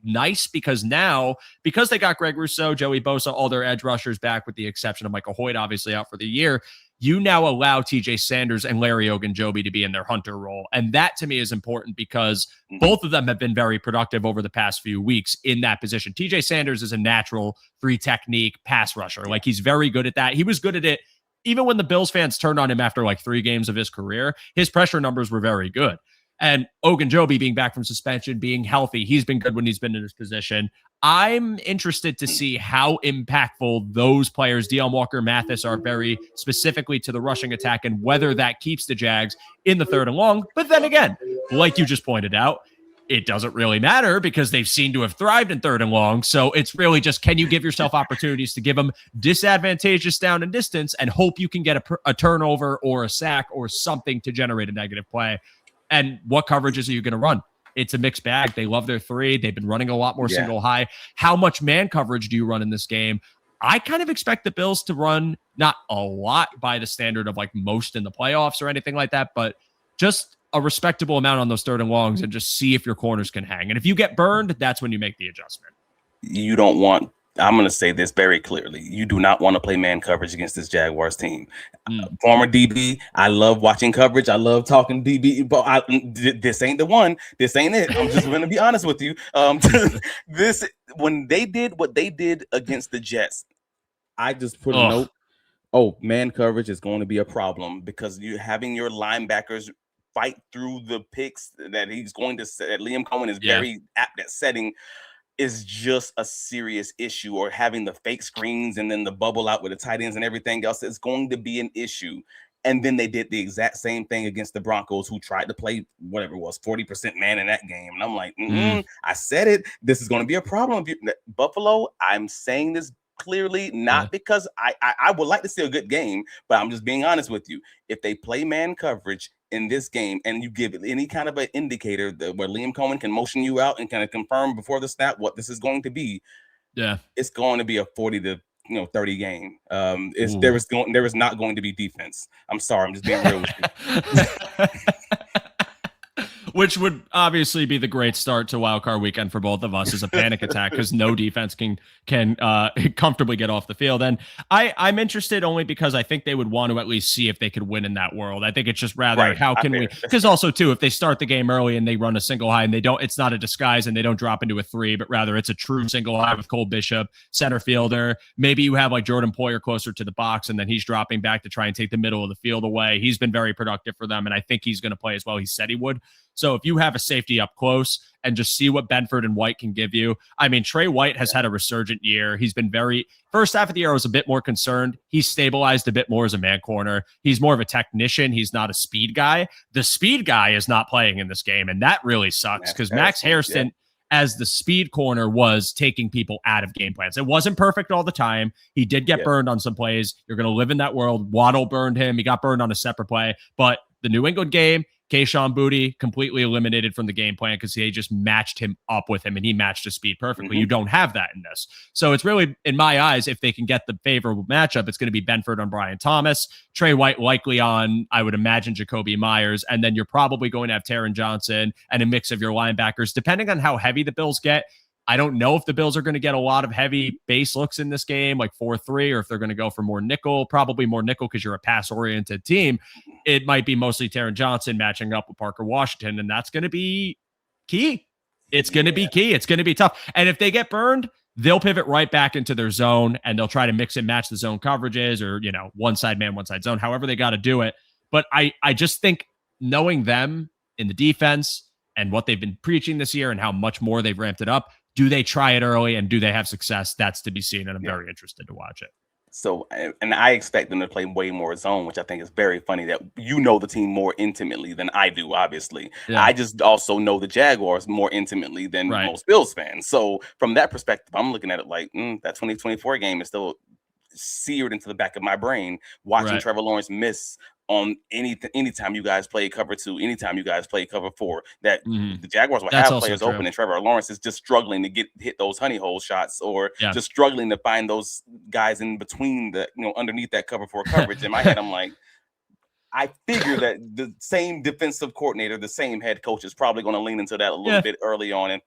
nice because they got Greg Rousseau, Joey Bosa, all their edge rushers back with the exception of Michael Hoyt, obviously out for the year. You now allow TJ Sanders and Larry Ogunjobi to be in their hunter role. And that to me is important because both of them have been very productive over the past few weeks in that position. TJ Sanders is a natural 3 technique pass rusher. Like he's very good at that. He was good at it even when the Bills fans turned on him after like 3 games of his career. His pressure numbers were very good. And Ogunjobi being back from suspension, being healthy, he's been good when he's been in his position. I'm interested to see how impactful those players, Deion Walker, Mathis, are very specifically to the rushing attack and whether that keeps the Jags in the 3rd and long. But then again, like you just pointed out, it doesn't really matter because they've seemed to have thrived in 3rd and long. So it's really just, can you give yourself opportunities to give them disadvantageous down and distance and hope you can get a turnover or a sack or something to generate a negative play? And what coverages are you going to run? It's a mixed bag. They love their 3. They've been running a lot more single high. How much man coverage do you run in this game? I kind of expect the Bills to run not a lot by the standard of like most in the playoffs or anything like that, but just a respectable amount on those third and longs and just see if your corners can hang. And if you get burned, that's when you make the adjustment. You don't want, I'm going to say this very clearly. You do not want to play man coverage against this Jaguars team. Former DB, I love watching coverage. I love talking DB, but this ain't the one. This ain't it. I'm just going to be honest with you. When they did what they did against the Jets, I just put a note. Oh, man coverage is going to be a problem because you're having your linebackers fight through the picks that he's going to set. Liam Cohen is very apt at setting, is just a serious issue, or having the fake screens and then the bubble out with the tight ends and everything else is going to be an issue. And then they did the exact same thing against the Broncos, who tried to play whatever it was, 40% man in that game. And I'm like, I said it. This is going to be a problem. Buffalo, I'm saying this clearly, not because I would like to see a good game, but I'm just being honest with you. If they play man coverage in this game and you give it any kind of an indicator where Liam Cohen can motion you out and kind of confirm before the snap what this is going to be, it's going to be a 40 to 30 game. There is not going to be defense. I'm sorry, I'm just being real with you. Which would obviously be the great start to wildcard weekend for both of us, as a panic attack, because no defense can comfortably get off the field. And I'm interested only because I think they would want to at least see if they could win in that world. I think it's just rather how can we? Because also too, if they start the game early and they run a single high and they don't, it's not a disguise and they don't drop into a 3, but rather it's a true single high with Cole Bishop, center fielder. Maybe you have like Jordan Poyer closer to the box and then he's dropping back to try and take the middle of the field away. He's been very productive for them, and I think he's going to play as well. He said he would. So if you have a safety up close and just see what Benford and White can give you. I mean, Trey White has had a resurgent year. He's been first half of the year, I was a bit more concerned. He's stabilized a bit more as a man corner. He's more of a technician. He's not a speed guy. The speed guy is not playing in this game, and that really sucks because Max Hairston as the speed corner was taking people out of game plans. It wasn't perfect all the time. He did get burned on some plays. You're going to live in that world. Waddle burned him. He got burned on a separate play, but the New England game, Kayshon Boutte completely eliminated from the game plan because they just matched him up with him and he matched his speed perfectly. You don't have that in this. So it's really, in my eyes, if they can get the favorable matchup, it's going to be Benford on Brian Thomas, Trey White likely on, I would imagine, Jacoby Myers, and then you're probably going to have Taron Johnson and a mix of your linebackers, depending on how heavy the Bills get. I don't know if the Bills are going to get a lot of heavy base looks in this game, like 4-3, or if they're going to go for more nickel, probably more nickel because you're a pass-oriented team. It might be mostly Taron Johnson matching up with Parker Washington, and that's going to be key. It's going to be key. It's going to be tough. And if they get burned, they'll pivot right back into their zone, and they'll try to mix and match the zone coverages or, one side man, one side zone, however they got to do it. But I just think knowing them in the defense and what they've been preaching this year and how much more they've ramped it up, do they try it early and do they have success? That's to be seen, and I'm very interested to watch it. So, and I expect them to play way more zone, which I think is very funny that the team more intimately than I do, obviously. I just also know the Jaguars more intimately than most Bills fans. So from that perspective, I'm looking at it like that 2024 game is still seared into the back of my brain, watching Trevor Lawrence miss on anytime you guys play cover 2, anytime you guys play cover 4, that the Jaguars will have players open and Trevor Lawrence is just struggling to hit those honey hole shots, or just struggling to find those guys in between the underneath that cover 4 coverage. In my head, I'm like, I figure that the same defensive coordinator, the same head coach is probably going to lean into that a little bit early on and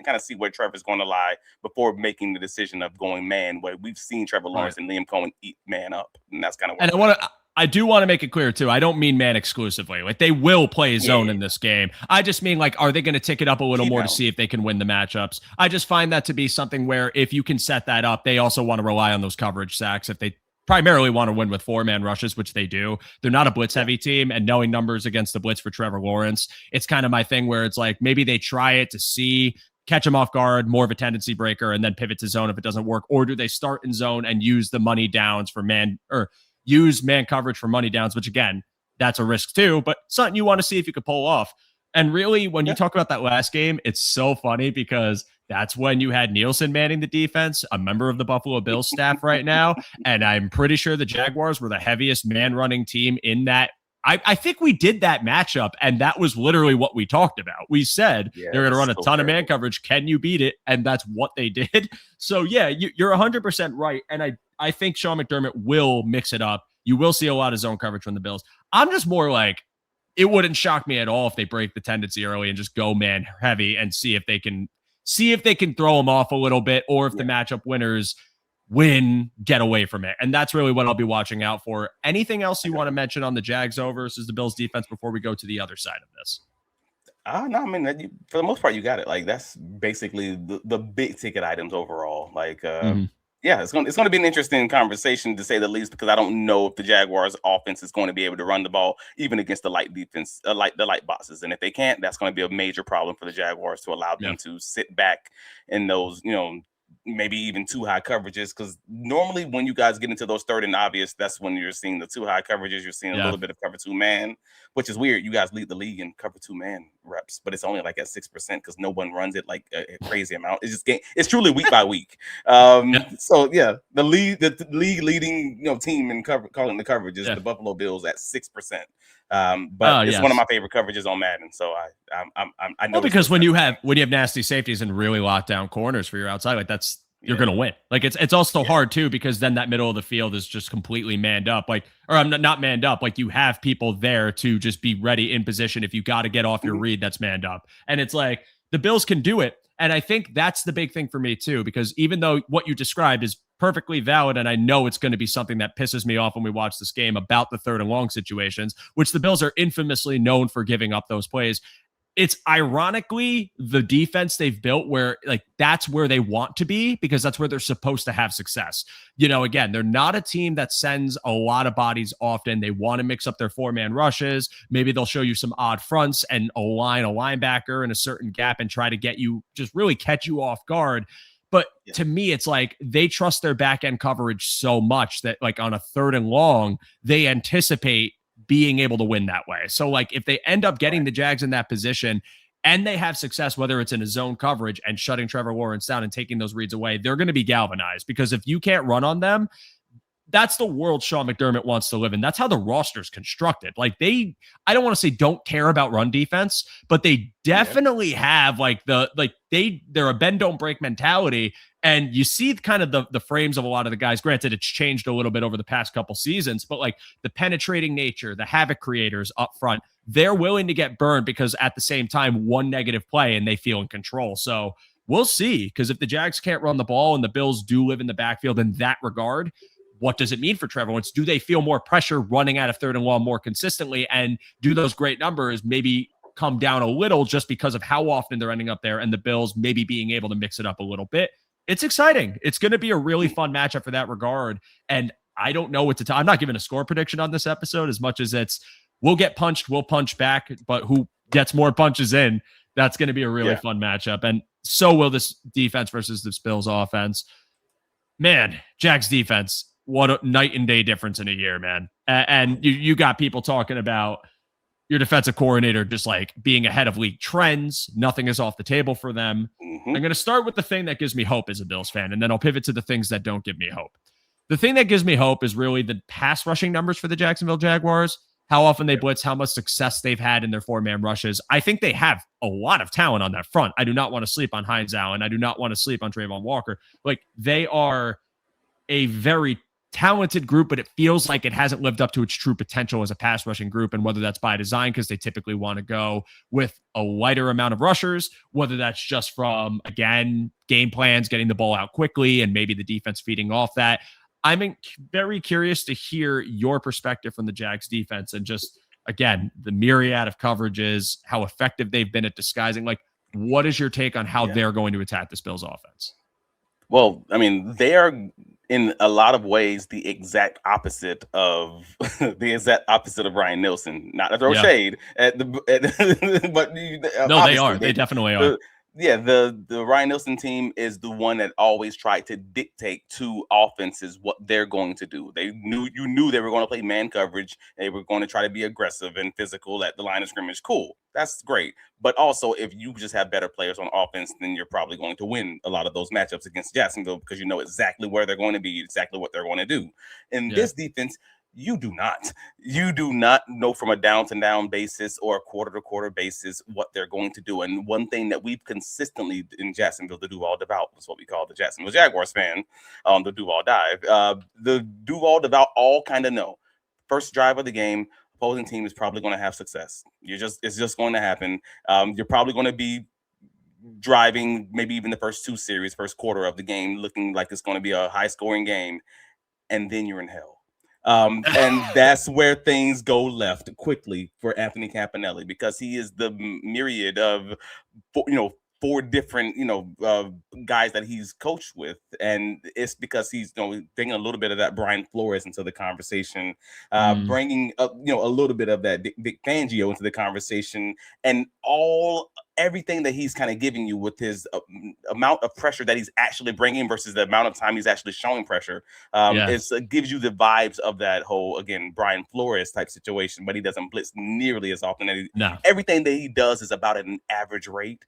kind of see where Trevor's going to lie before making the decision of going man, where we've seen Trevor Lawrence and Liam Cohen eat man up. And that's kind of what I do want to make it clear, too. I don't mean man exclusively. Like, they will play zone in this game. I just mean, like, are they going to tick it up a little more to see if they can win the matchups? I just find that to be something where if you can set that up, they also want to rely on those coverage sacks. If they primarily want to win with 4-man rushes, which they do, they're not a blitz-heavy team, and knowing numbers against the blitz for Trevor Lawrence, it's kind of my thing where it's like maybe they try it to see, catch him off guard, more of a tendency breaker, and then pivot to zone if it doesn't work, or do they start in zone and use the money downs for use man coverage for money downs, which again, that's a risk too, but something you want to see if you could pull off. And really, when you talk about that last game, it's so funny because that's when you had Nielsen manning the defense, a member of the Buffalo Bills staff right now. And I'm pretty sure the Jaguars were the heaviest man running team in that. I think we did that matchup, and that was literally what we talked about. We said they're going to run a ton of man coverage. Can you beat it? And that's what they did. So, yeah, you're 100% right. And I think Sean McDermott will mix it up. You will see a lot of zone coverage from the Bills. I'm just more like, it wouldn't shock me at all if they break the tendency early and just go man heavy and see if they can throw them off a little bit, or if the matchup winners get away from it. And that's really what I'll be watching out for. Anything else you want to mention on the Jags versus the Bills defense before we go to the other side of this? No, I mean, for the most part, you got it. Like, that's basically the big ticket items overall. Like, yeah, it's gonna be an interesting conversation, to say the least, because I don't know if the Jaguars offense is going to be able to run the ball even against the light defense, the light boxes. And if they can't, that's going to be a major problem for the Jaguars, to allow them to sit back in those, maybe even too high coverages, because normally when you guys get into those third and obvious, that's when you're seeing the too high coverages. You're seeing a little bit of cover 2 man, which is weird. You guys lead the league in cover 2 man reps, but it's only like at 6% because no one runs it like a crazy amount. It's truly week by week. So yeah, the league leading team in calling the coverage is the Buffalo Bills at 6%. But it's one of my favorite coverages on Madden. So I know, because when you have nasty safeties and really locked down corners for your outside, like you're gonna win. Like it's also hard too, because then that middle of the field is just completely manned up. Like, or I'm not manned up. Like, you have people there to just be ready in position if you got to get off your read that's manned up. And it's like the Bills can do it. And I think that's the big thing for me too, because even though what you described is perfectly valid, and I know it's going to be something that pisses me off when we watch this game about the third and long situations, which the Bills are infamously known for giving up those plays. It's ironically the defense they've built where, like, that's where they want to be, because that's where they're supposed to have success. Again, they're not a team that sends a lot of bodies often. They want to mix up their 4-man rushes. Maybe they'll show you some odd fronts and align a linebacker in a certain gap and try to get you, just really catch you off guard. But to me, it's like they trust their back end coverage so much that, like, on a third and long, they anticipate being able to win that way. So, like, if they end up getting the Jags in that position and they have success, whether it's in a zone coverage and shutting Trevor Lawrence down and taking those reads away, they're going to be galvanized, because if you can't run on them, that's the world Sean McDermott wants to live in. That's how the roster's constructed. Like, I don't want to say don't care about run defense, but they definitely have they're a bend don't break mentality. And you see kind of the frames of a lot of the guys. Granted, it's changed a little bit over the past couple seasons, but like the penetrating nature, the havoc creators up front, they're willing to get burned, because at the same time, one negative play and they feel in control. So we'll see, because if the Jags can't run the ball and the Bills do live in the backfield in that regard, what does it mean for Trevor Lawrence? Do they feel more pressure running out of third and long more consistently? And do those great numbers maybe come down a little just because of how often they're ending up there, and the Bills maybe being able to mix it up a little bit? It's exciting. It's going to be a really fun matchup for that regard. And I don't know what to tell. I'm not giving a score prediction on this episode, as much as it's we'll get punched, we'll punch back, but who gets more punches in? That's going to be a really fun matchup. And so will this defense versus this Bills offense. Man, Jags defense, what a night and day difference in a year, man. And you got people talking about your defensive coordinator just like being ahead of league trends. Nothing is off the table for them. I'm going to start with the thing that gives me hope as a Bills fan, and then I'll pivot to the things that don't give me hope. The thing that gives me hope is really the pass rushing numbers for the Jacksonville Jaguars, how often they blitz, how much success they've had in their 4-man rushes. I think they have a lot of talent on that front. I do not want to sleep on Hines Allen. I do not want to sleep on Trayvon Walker. Like, they are a very talented group, but it feels like it hasn't lived up to its true potential as a pass rushing group. And whether that's by design, because they typically want to go with a lighter amount of rushers, whether that's just from, again, game plans, getting the ball out quickly, and maybe the defense feeding off that. I'm very curious to hear your perspective from the Jags defense, and just, again, the myriad of coverages, how effective they've been at disguising. Like, what is your take on how they're going to attack this Bills offense? Well, I mean, they are in a lot of ways the exact opposite of Ryan Nielsen. Not to throw shade at but no, they are. They definitely are. The Ryan Nielsen team is the one that always tried to dictate to offenses what they're going to do. You knew they were going to play man coverage. They were going to try to be aggressive and physical at the line of scrimmage. Cool. That's great. But also, if you just have better players on offense, then you're probably going to win a lot of those matchups against Jacksonville, because you know exactly where they're going to be, exactly what they're going to do. In this defense, you do not know from a down-to-down basis or a quarter-to-quarter basis what they're going to do. And one thing that we've consistently in Jacksonville, the Duval Devout is what we call the Jacksonville Jaguars fan, the Duval Dive. The Duval Devout all kind of know. First drive of the game, opposing team is probably going to have success. It's just going to happen. You're probably going to be driving maybe even the first quarter of the game, looking like it's going to be a high scoring game, and then you're in hell. And that's where things go left quickly for Anthony Campanelli, because he is the myriad of, four different, guys that he's coached with. And it's because he's, bringing a little bit of that Brian Flores into the conversation, bringing up, a little bit of that Vic Fangio into the conversation, and everything that he's kind of giving you with his amount of pressure that he's actually bringing versus the amount of time he's actually showing pressure. It gives you the vibes of that whole, again, Brian Flores type situation, but he doesn't blitz nearly as often. Everything that he does is about at an average rate.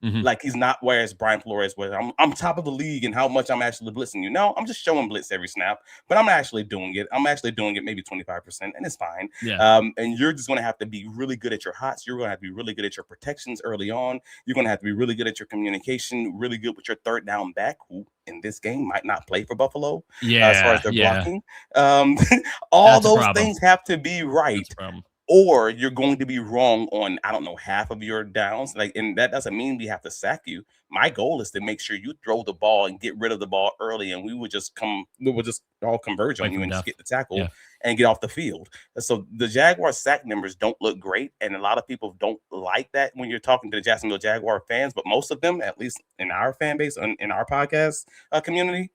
Like he's not, whereas Brian Flores was, I'm top of the league and how much I'm actually blitzing you. No, I'm just showing blitz every snap, but I'm actually doing it. I'm actually doing it maybe 25%, and it's fine. And you're just going to have to be really good at your hots. You're going to have to be really good at your protections early on. You're going to have to be really good at your communication, really good with your third down back, who in this game might not play for Buffalo as far as their blocking. All those things have to be right. Or you're going to be wrong on, I don't know, half of your downs. And that doesn't mean we have to sack you. My goal is to make sure you throw the ball and get rid of the ball early, and we would just all converge on you and just get the tackle and get off the field. So the Jaguars sack numbers don't look great, and a lot of people don't like that when you're talking to the Jacksonville Jaguar fans, but most of them, at least in our fan base, in our podcast community,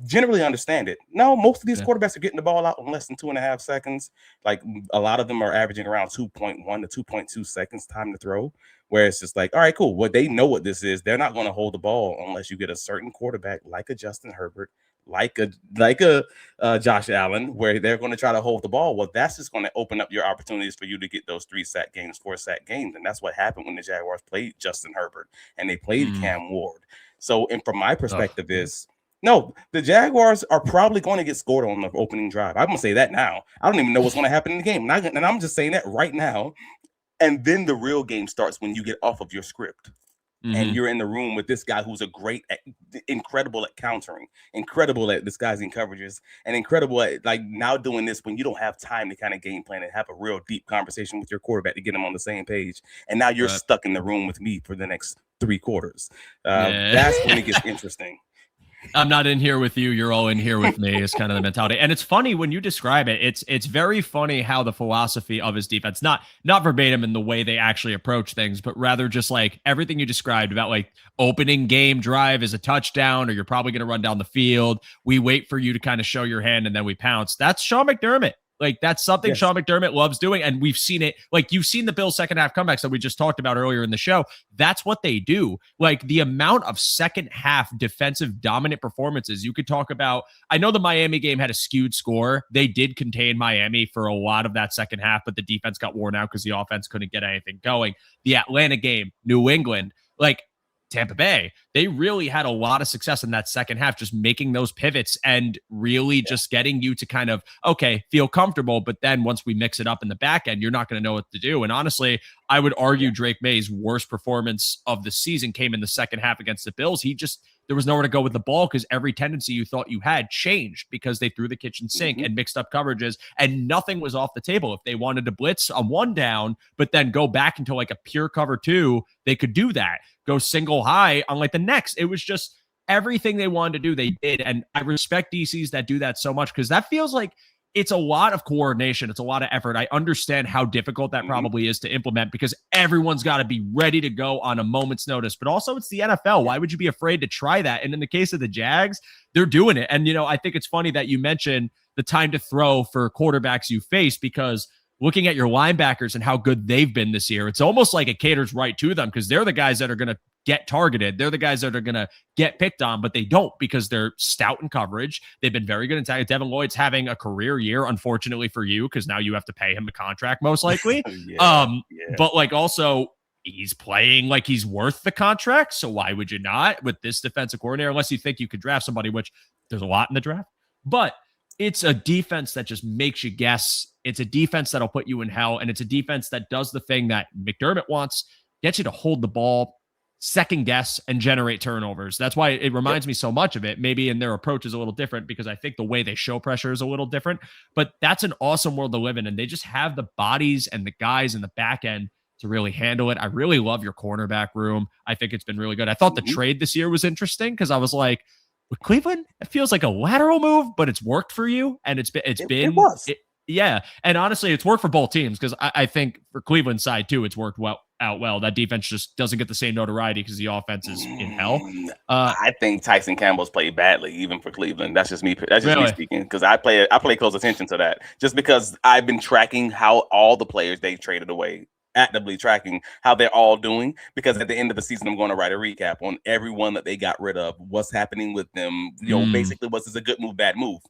generally understand it. No, most of these quarterbacks are getting the ball out in less than 2.5 seconds. Like, a lot of them are averaging around 2.1 to 2.2 seconds time to throw, where it's just like, all right, cool. Well, they know what this is. They're not going to hold the ball unless you get a certain quarterback like a Justin Herbert, like a Josh Allen, where they're going to try to hold the ball. Well, that's just going to open up your opportunities for you to get those 3-sack games, 4-sack games. And that's what happened when the Jaguars played Justin Herbert and they played Cam Ward. So, and from my perspective no, the Jaguars are probably going to get scored on the opening drive. I'm going to say that now. I don't even know what's going to happen in the game. And I'm just saying that right now. And then the real game starts when you get off of your script. And you're in the room with this guy who's incredible at countering, incredible at disguising coverages, and incredible at now doing this when you don't have time to kind of game plan and have a real deep conversation with your quarterback to get him on the same page. And now you're stuck in the room with me for the next 3 quarters. That's when it gets interesting. I'm not in here with you. You're all in here with me is kind of the mentality. And it's funny when you describe it, it's very funny how the philosophy of his defense, not verbatim in the way they actually approach things, but rather just like everything you described about like opening game drive is a touchdown, or you're probably going to run down the field. We wait for you to kind of show your hand and then we pounce. That's Sean McDermott. Like, that's something Sean McDermott loves doing. And we've seen it. Like, you've seen the Bills' second half comebacks that we just talked about earlier in the show. That's what they do. Like, the amount of second half defensive dominant performances you could talk about. I know the Miami game had a skewed score. They did contain Miami for a lot of that second half, but the defense got worn out because the offense couldn't get anything going. The Atlanta game, New England, like Tampa Bay, they really had a lot of success in that second half, just making those pivots and really just getting you to kind of, okay, feel comfortable. But then once we mix it up in the back end, you're not going to know what to do. And honestly, I would argue Drake May's worst performance of the season came in the second half against the Bills. There was nowhere to go with the ball because every tendency you thought you had changed because they threw the kitchen sink and mixed up coverages, and nothing was off the table. If they wanted to blitz on 1 down, but then go back into like a pure cover 2, they could do that. Go single high on like the next. It was just everything they wanted to do, they did. And I respect DCs that do that so much because that feels like it's a lot of coordination. It's a lot of effort. I understand how difficult that probably is to implement because everyone's got to be ready to go on a moment's notice. But also, it's the NFL. Why would you be afraid to try that? And in the case of the Jags, they're doing it. And, I think it's funny that you mentioned the time to throw for quarterbacks you face, because looking at your linebackers and how good they've been this year, it's almost like it caters right to them because they're the guys that are going to get targeted. They're the guys that are going to get picked on, but they don't because they're stout in coverage. They've been very good in tackling. Devin Lloyd's having a career year, unfortunately for you, because now you have to pay him a contract most likely. But like also he's playing like he's worth the contract. So why would you not with this defensive coordinator, unless you think you could draft somebody, which there's a lot in the draft, but it's a defense that just makes you guess. It's a defense that'll put you in hell. And it's a defense that does the thing that McDermott wants, gets you to hold the ball second guess and generate turnovers. That's why it reminds me so much of it. Maybe in their approach is a little different because I think the way they show pressure is a little different, but that's an awesome world to live in. And they just have the bodies and the guys in the back end to really handle it. I really love your cornerback room. I think it's been really good. I thought the trade this year was interesting because I was like, with Cleveland, it feels like a lateral move, but it's worked for you. And yeah. And honestly, it's worked for both teams because I think for Cleveland's side too, it's worked out well. That defense just doesn't get the same notoriety because the offense is in hell. I think Tyson Campbell's played badly, even for Cleveland. That's just me. That's just me speaking because I pay close attention to that. Just because I've been tracking how all the players they traded away, actively tracking how they're all doing. Because at the end of the season, I'm going to write a recap on everyone that they got rid of, what's happening with them. You know, basically, was this a good move, bad move?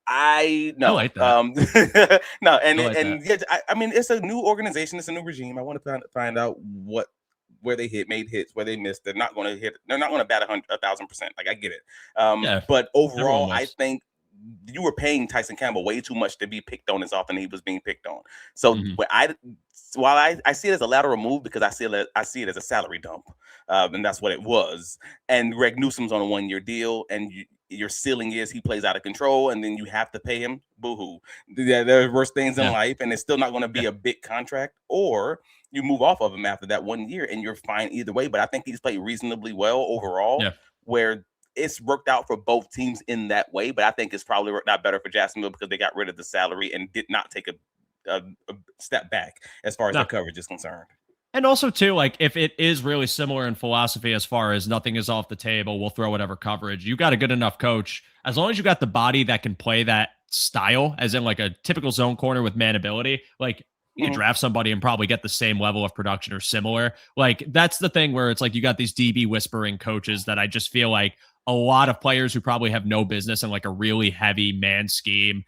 I like that. No, I mean, it's a new organization, it's a new regime. I want to find out where they made hits, where they missed. They're not going to hit. They're not going to bat 1,000%. Like I get it. But overall, I think you were paying Tyson Campbell way too much to be picked on as often he was being picked on. So while I see it as a lateral move because I see it as a salary dump, and that's what it was. And Greg Newsom's on a 1-year deal, and your ceiling is he plays out of control, and then you have to pay him. Boo-hoo. There are worse things in life, and it's still not going to be a big contract. Or you move off of him after that 1 year, and you're fine either way. But I think he's played reasonably well overall, where it's worked out for both teams in that way. But I think it's probably worked out better for Jacksonville because they got rid of the salary and did not take a step back as far as the coverage is concerned. And also, too, like if it is really similar in philosophy as far as nothing is off the table, we'll throw whatever coverage. You got a good enough coach. As long as you got the body that can play that style, as in like a typical zone corner with man ability, like you draft somebody and probably get the same level of production or similar. Like that's the thing where it's like you got these DB whispering coaches that I just feel like a lot of players who probably have no business in like a really heavy man scheme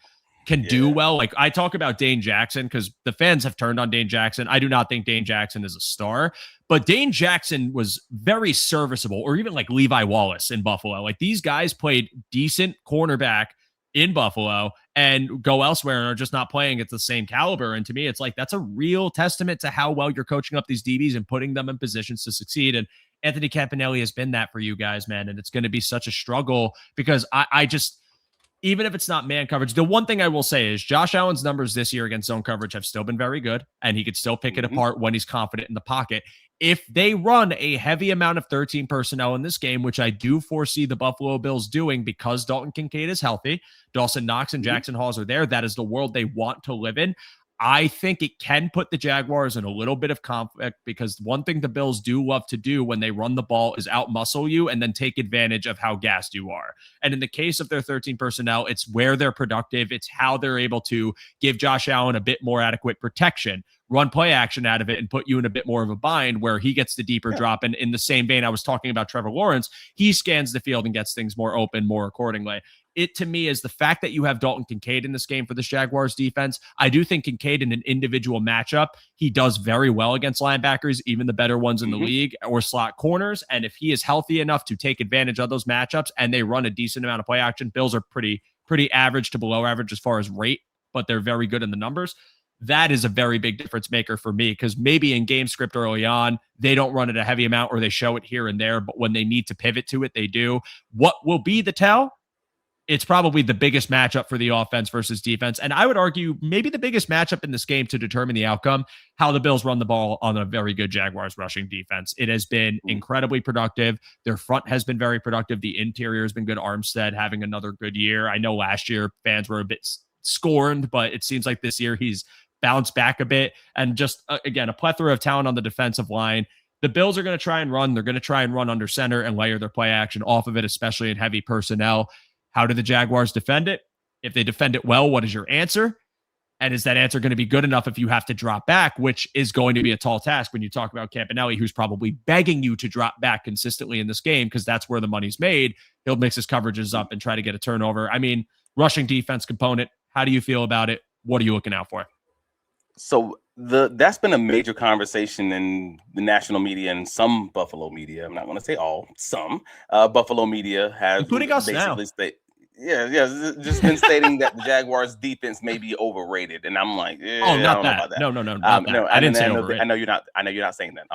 can do well. Like I talk about Dane Jackson because the fans have turned on Dane Jackson. I do not think Dane Jackson is a star, but Dane Jackson was very serviceable, or even like Levi Wallace in Buffalo. Like these guys played decent cornerback in Buffalo and go elsewhere and are just not playing at the same caliber. And to me, it's like, that's a real testament to how well you're coaching up these DBs and putting them in positions to succeed. And Anthony Campanelli has been that for you guys, man. And it's going to be such a struggle because I just, even if it's not man coverage, the one thing I will say is Josh Allen's numbers this year against zone coverage have still been very good, and he could still pick it apart when he's confident in the pocket. If they run a heavy amount of 13 personnel in this game, which I do foresee the Buffalo Bills doing because Dalton Kincaid is healthy, Dawson Knox and Jackson Hawes are there, that is the world they want to live in. I think it can put the Jaguars in a little bit of conflict because one thing the Bills do love to do when they run the ball is outmuscle you and then take advantage of how gassed you are. And in the case of their 13 personnel, it's where they're productive. It's how they're able to give Josh Allen a bit more adequate protection, run play action out of it, and put you in a bit more of a bind where he gets the deeper drop. And in the same vein, I was talking about Trevor Lawrence, he scans the field and gets things more open, more accordingly. It to me is the fact that you have Dalton Kincaid in this game for the Jaguars defense. I do think Kincaid in an individual matchup, he does very well against linebackers, even the better ones in the league, or slot corners. And if he is healthy enough to take advantage of those matchups and they run a decent amount of play action, Bills are pretty average to below average as far as rate, but they're very good in the numbers. That is a very big difference maker for me because maybe in game script early on, they don't run it a heavy amount or they show it here and there, but when they need to pivot to it, they do. What will be the tell? It's probably the biggest matchup for the offense versus defense. And I would argue maybe the biggest matchup in this game to determine the outcome, how the Bills run the ball on a very good Jaguars rushing defense. It has been incredibly productive. Their front has been very productive. The interior has been good. Armstead having another good year. I know last year fans were a bit scorned, but it seems like this year he's bounced back a bit. And just, again, a plethora of talent on the defensive line. The Bills are going to try and run. They're going to try and run under center and layer their play action off of it, especially in heavy personnel. How do the Jaguars defend it? If they defend it well, what is your answer? And is that answer going to be good enough if you have to drop back, which is going to be a tall task when you talk about Campanelli, who's probably begging you to drop back consistently in this game because that's where the money's made. He'll mix his coverages up and try to get a turnover. I mean, rushing defense component, how do you feel about it? What are you looking out for? So that's been a major conversation in the national media and some Buffalo media. I'm not going to say all, some Buffalo media have including us now. Just been stating that the Jaguars defense may be overrated, and I'm like, Oh, I not don't know about that. that. No, not that. No, I didn't and say I overrated. know you're not. I know you're not saying that.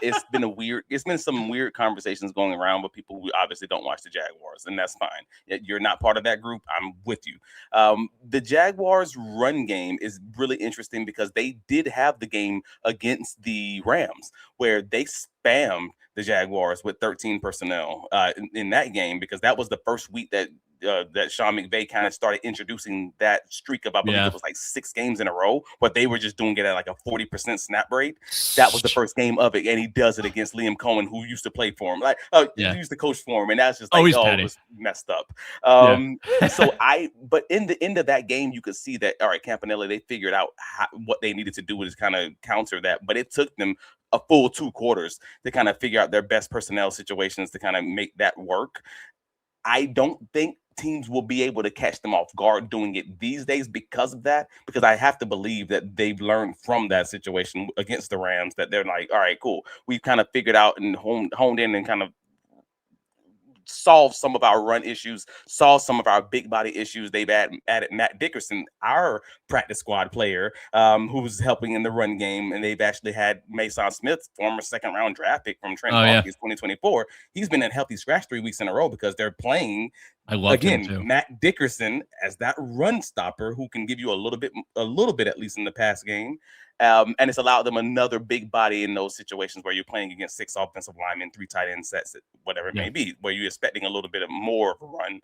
It's been some weird conversations going around with people who obviously don't watch the Jaguars, and that's fine. You're not part of that group. I'm with you. The Jaguars' run game is really interesting because they did have the game against the Rams where they spammed the Jaguars with 13 personnel in that game, because that was the first week that Sean McVay kind of started introducing that streak of, I believe it was like 6 games in a row, but they were just doing it at like a 40% snap rate. That was the first game of it, and he does it against Liam Cohen, who used to play for him, he used to coach for him, and that's just like, it was messed up. But in the end of that game, you could see that, all right, Campanella, they figured out what they needed to do was kind of counter that, but it took them a full 2 quarters to kind of figure out their best personnel situations to kind of make that work. I don't think teams will be able to catch them off guard doing it these days because of that, because I have to believe that they've learned from that situation against the Rams, that they're like, all right, cool, we've kind of figured out and honed in and kind of solve some of our run issues, solve some of our big body issues. They've added Matt Dickerson, our practice squad player, who's helping in the run game, and they've actually had Mason Smith, former 2nd-round draft pick from Trent Hawkins 2024. He's been in healthy scratch 3 weeks in a row because they're playing Matt Dickerson as that run stopper who can give you a little bit at least in the pass game. And it's allowed them another big body in those situations where you're playing against 6 offensive linemen, 3 tight end sets, whatever it may be, where you're expecting a little bit more of a run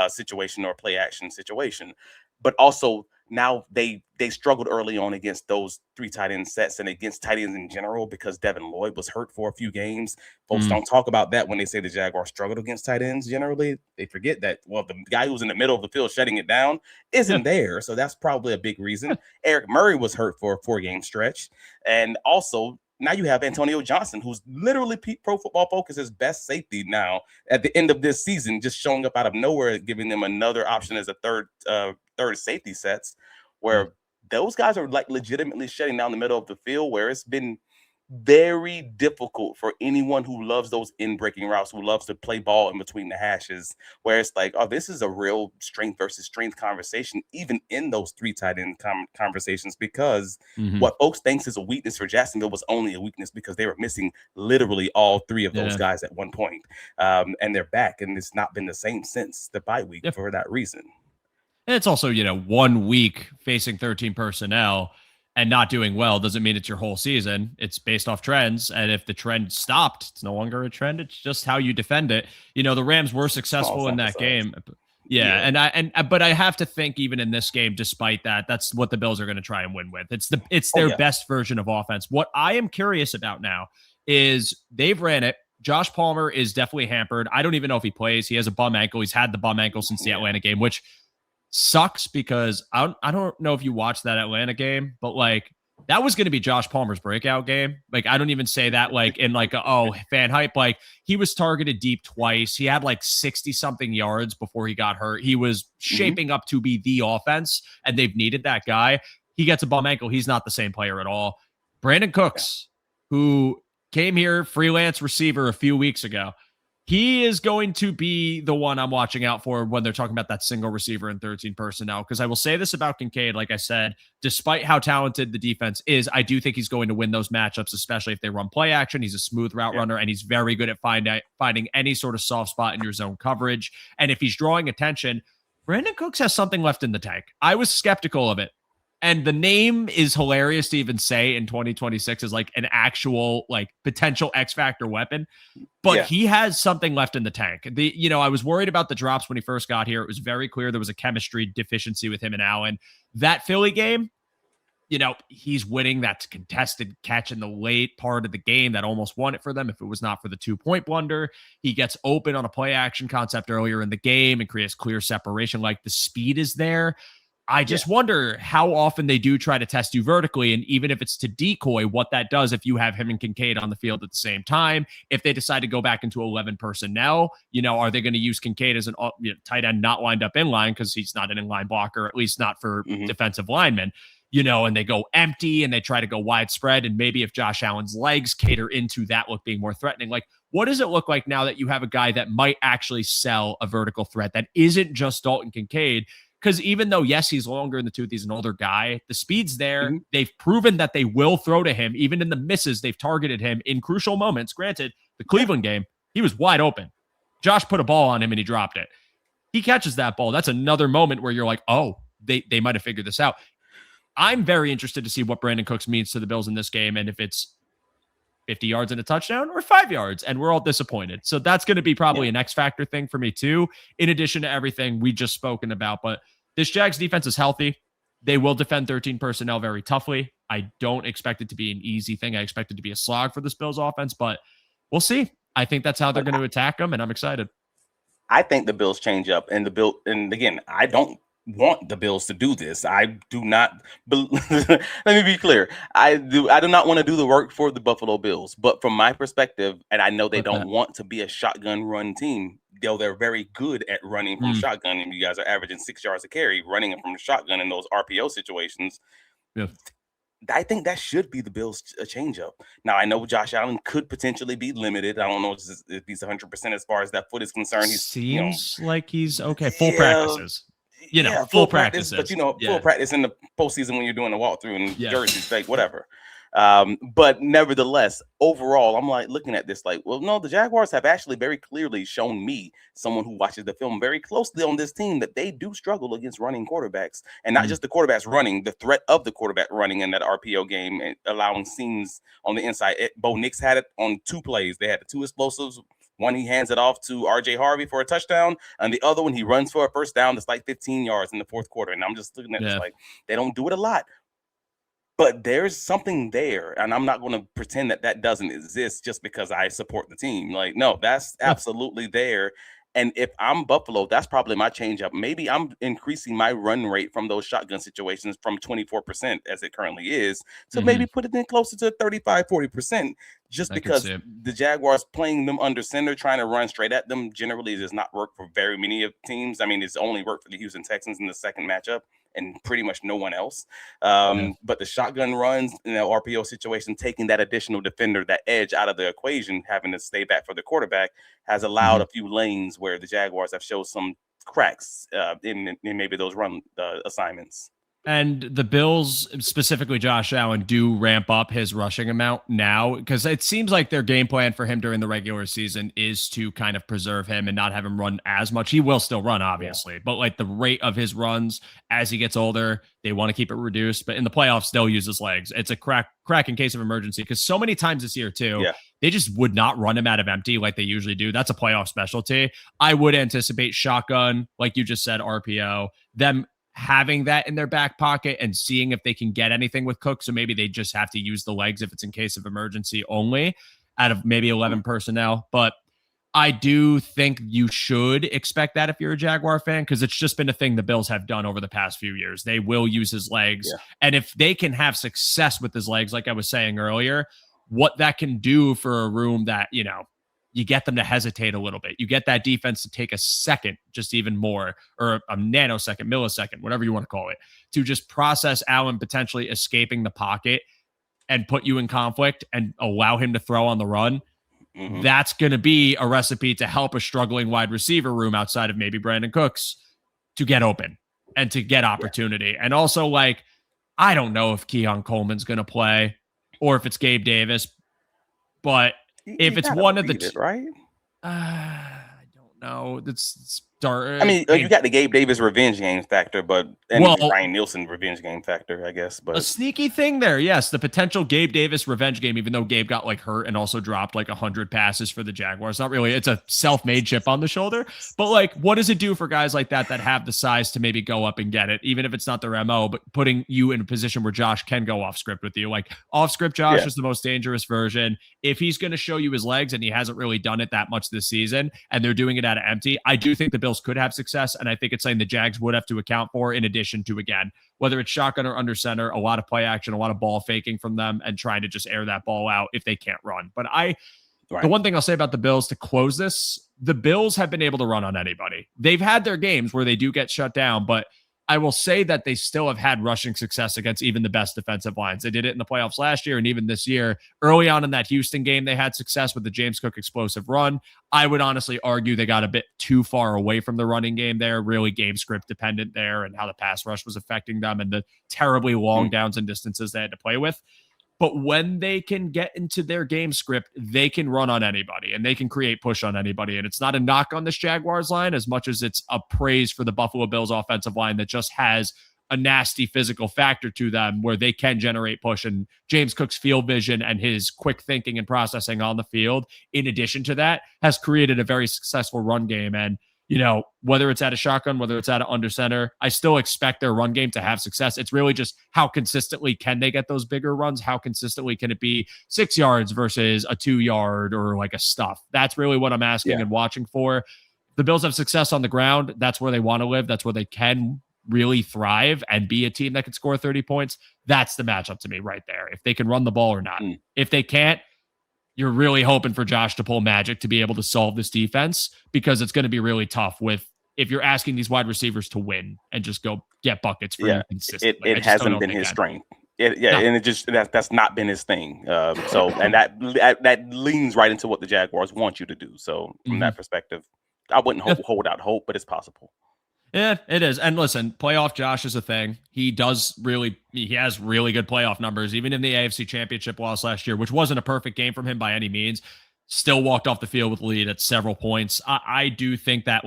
situation or play action situation. But also now they struggled early on against those 3 tight end sets and against tight ends in general because Devin Lloyd was hurt for a few games. Folks don't talk about that when they say the Jaguars struggled against tight ends generally. They forget that, well, the guy who's in the middle of the field shutting it down isn't there. So that's probably a big reason. Eric Murray was hurt for a 4-game stretch. And also, now you have Antonio Johnson, who's literally Pro Football Focus's best safety now at the end of this season, just showing up out of nowhere, giving them another option as a third safety sets, where those guys are like legitimately shutting down the middle of the field, where it's been very difficult for anyone who loves those in-breaking routes, who loves to play ball in between the hashes, where it's like, oh, this is a real strength versus strength conversation, even in those 3 tight end conversations, because what folks thinks is a weakness for Jacksonville was only a weakness because they were missing literally all 3 of those guys at one point. And they're back, and it's not been the same since the bye week for that reason. And it's also, 1 week facing 13 personnel and not doing well doesn't mean it's your whole season. It's based off trends. And if the trend stopped, it's no longer a trend. It's just how you defend it. The Rams were successful in that game. But I have to think even in this game, despite that, that's what the Bills are going to try and win with. It's their best version of offense. What I am curious about now is they've ran it. Josh Palmer is definitely hampered. I don't even know if he plays. He has a bum ankle. He's had the bum ankle since the Atlanta game, which sucks because I don't know if you watched that Atlanta game, but like that was going to be Josh Palmer's breakout game. Like, I don't even say that like in like, fan hype. Like, he was targeted deep twice. He had like 60 something yards before he got hurt. He was shaping up to be the offense, and they've needed that guy. He gets a bum ankle. He's not the same player at all. Brandon Cooks, who came here, freelance receiver a few weeks ago. He is going to be the one I'm watching out for when they're talking about that single receiver and 13 personnel. Because I will say this about Kincaid, like I said, despite how talented the defense is, I do think he's going to win those matchups, especially if they run play action. He's a smooth route runner, and he's very good at finding any sort of soft spot in your zone coverage. And if he's drawing attention, Brandon Cooks has something left in the tank. I was skeptical of it. And the name is hilarious to even say in 2026 as like an actual like potential X factor weapon, but he has something left in the tank. I was worried about the drops when he first got here. It was very clear there was a chemistry deficiency with him and Allen. That Philly game, he's winning that contested catch in the late part of the game that almost won it for them. If it was not for the 2-point blunder, he gets open on a play action concept earlier in the game and creates clear separation. Like, the speed is there. I just wonder how often they do try to test you vertically, and even if it's to decoy, what that does if you have him and Kincaid on the field at the same time. If they decide to go back into 11 personnel, are they going to use Kincaid as an tight end not lined up in line because he's not an in-line blocker, at least not for defensive linemen, and they go empty and they try to go widespread, and maybe if Josh Allen's legs cater into that look being more threatening, like, what does it look like now that you have a guy that might actually sell a vertical threat that isn't just Dalton Kincaid? Because even though, yes, he's longer in the tooth, he's an older guy, the speed's there. Mm-hmm. They've proven that they will throw to him. Even in the misses, they've targeted him in crucial moments. Granted, the Cleveland game, he was wide open. Josh put a ball on him and he dropped it. He catches that ball. That's another moment where you're like, oh, they might have figured this out. I'm very interested to see what Brandon Cooks means to the Bills in this game, and if it's 50 yards and a touchdown or 5 yards, and we're all disappointed. So that's going to be probably an X factor thing for me too, in addition to everything we just spoken about. But this Jags defense is healthy. They will defend 13 personnel very toughly. I don't expect it to be an easy thing. I expect it to be a slog for this Bills offense, but we'll see. I think that's how they're going to attack them, and I'm excited. I think the Bills change up, and and again, I don't want the Bills to do this. I do not. Let me be clear. I do not want to do the work for the Buffalo Bills. But from my perspective, and I know they don't want to be a shotgun run team, though they're very good at running from shotgun, and you guys are averaging 6 yards a carry running from the shotgun in those RPO situations. Yeah. I think that should be the Bills' a change-up. Now, I know Josh Allen could potentially be limited. I don't know if he's 100% as far as that foot is concerned. He seems like he's okay. Full practices. Full practices. But, full practice in the postseason when you're doing a walkthrough and jerseys, fake, whatever. But nevertheless, overall, I'm like looking at this like, well, no, the Jaguars have actually very clearly shown me, someone who watches the film very closely on this team, that they do struggle against running quarterbacks, and not just the quarterbacks running, the threat of the quarterback running in that RPO game and allowing seams on the inside. Bo Nix had it on 2 plays. They had the 2 explosives. One, he hands it off to RJ Harvey for a touchdown, and the other one, he runs for a first down that's like 15 yards in the fourth quarter. And I'm just looking at this like, they don't do it a lot. But there's something there, and I'm not going to pretend that doesn't exist just because I support the team. Like, no, that's absolutely there. And if I'm Buffalo, that's probably my change up. Maybe I'm increasing my run rate from those shotgun situations from 24% as it currently is to maybe put it in closer to 35, 40%, just because the Jaguars playing them under center, trying to run straight at them generally does not work for very many of teams. I mean, it's only worked for the Houston Texans in the second matchup, and pretty much no one else. But the shotgun runs in the RPO situation, taking that additional defender, that edge out of the equation, having to stay back for the quarterback, has allowed a few lanes where the Jaguars have showed some cracks in maybe those run assignments. And the Bills, specifically Josh Allen, do ramp up his rushing amount now, because it seems like their game plan for him during the regular season is to kind of preserve him and not have him run as much. He will still run, obviously, but like the rate of his runs as he gets older, they want to keep it reduced. But in the playoffs, they'll use his legs. It's a crack in case of emergency, because so many times this year too, they just would not run him out of empty like they usually do. That's a playoff specialty. I would anticipate shotgun, like you just said, RPO, them having that in their back pocket and seeing if they can get anything with Cook. So maybe they just have to use the legs if it's in case of emergency only out of maybe 11 personnel. But I do think you should expect that if you're a Jaguar fan, because it's just been a thing the Bills have done over the past few years. They will use his legs. And if they can have success with his legs, like I was saying earlier, what that can do for a room that, you get them to hesitate a little bit. You get that defense to take a second, just even more, or a nanosecond, millisecond, whatever you want to call it, to just process Allen potentially escaping the pocket and put you in conflict and allow him to throw on the run. That's going to be a recipe to help a struggling wide receiver room outside of maybe Brandon Cooks to get open and to get opportunity. And also, like, I don't know if Keon Coleman's going to play or if it's Gabe Davis, but if it's one of the two, right? I don't know. It's dark. I mean, you got the Gabe Davis revenge game factor, but Ryan Nielsen revenge game factor, I guess. But a sneaky thing there, yes, the potential Gabe Davis revenge game. Even though Gabe got like hurt and also dropped like 100 passes for the Jaguars, not really. It's a self-made chip on the shoulder. But like, what does it do for guys like that have the size to maybe go up and get it, even if it's not their MO, but putting you in a position where Josh can go off script with you? Like off script, Josh is the most dangerous version. If he's going to show you his legs, and he hasn't really done it that much this season, and they're doing it out of empty, I do think the Bills could have success, and I think it's something the Jags would have to account for, in addition to, again, whether it's shotgun or under center, a lot of play action, a lot of ball faking from them, and trying to just air that ball out if they can't run. But the one thing I'll say about the Bills to close this, the Bills have been able to run on anybody. They've had their games where they do get shut down, but I will say that they still have had rushing success against even the best defensive lines. They did it in the playoffs last year and even this year. Early on in that Houston game, they had success with the James Cook explosive run. I would honestly argue they got a bit too far away from the running game there, really game script dependent there, and how the pass rush was affecting them and the terribly long downs and distances they had to play with. But when they can get into their game script, they can run on anybody and they can create push on anybody. And it's not a knock on this Jaguars line as much as it's a praise for the Buffalo Bills offensive line that just has a nasty physical factor to them where they can generate push. And James Cook's field vision and his quick thinking and processing on the field, in addition to that, has created a very successful run game. And whether it's at a shotgun, whether it's at an under center, I still expect their run game to have success. It's really just how consistently can they get those bigger runs? How consistently can it be 6 yards versus a 2 yard or like a stuff? That's really what I'm asking and watching for. The Bills have success on the ground. That's where they want to live. That's where they can really thrive and be a team that can score 30 points. That's the matchup to me right there. If they can run the ball or not. If they can't, you're really hoping for Josh to pull magic to be able to solve this defense, because it's going to be really tough if you're asking these wide receivers to win and just go get buckets for you consistently. It hasn't been his strength. And that's not been his thing. And that leans right into what the Jaguars want you to do. So from that perspective, I wouldn't hold out hope, but it's possible. Yeah, it is. And listen, playoff Josh is a thing. He has really good playoff numbers, even in the AFC Championship loss last year, which wasn't a perfect game from him by any means. Still walked off the field with the lead at several points. I do think that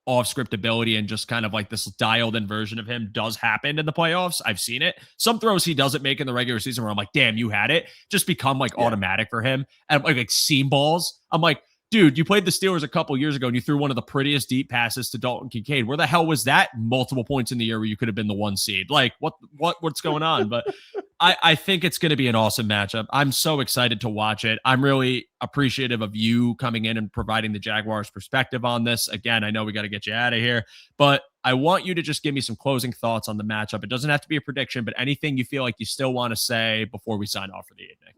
off script ability and just kind of this dialed in version of him does happen in the playoffs. I've seen it. Some throws he doesn't make in the regular season where I'm like, damn, you had it. Just become automatic for him. And like seam balls. I'm like, dude, you played the Steelers a couple years ago and you threw one of the prettiest deep passes to Dalton Kincaid. Where the hell was that? Multiple points in the year where you could have been the 1 seed. What's going on? But I think it's going to be an awesome matchup. I'm so excited to watch it. I'm really appreciative of you coming in and providing the Jaguars perspective on this. Again, I know we got to get you out of here, but I want you to just give me some closing thoughts on the matchup. It doesn't have to be a prediction, but anything you feel like you still want to say before we sign off for the evening.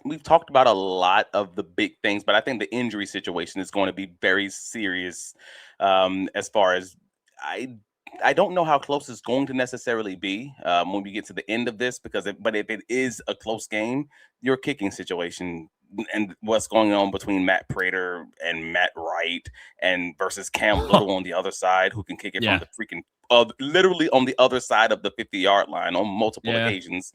We've talked about a lot of the big things, but I think the injury situation is going to be very serious. As far as I don't know how close it's going to necessarily be when we get to the end of this, but if it is a close game, your kicking situation and what's going on between Matt Prater and Matt Wright and versus Cam Little on the other side, who can kick it from the freaking literally on the other side of the 50-yard line on multiple occasions.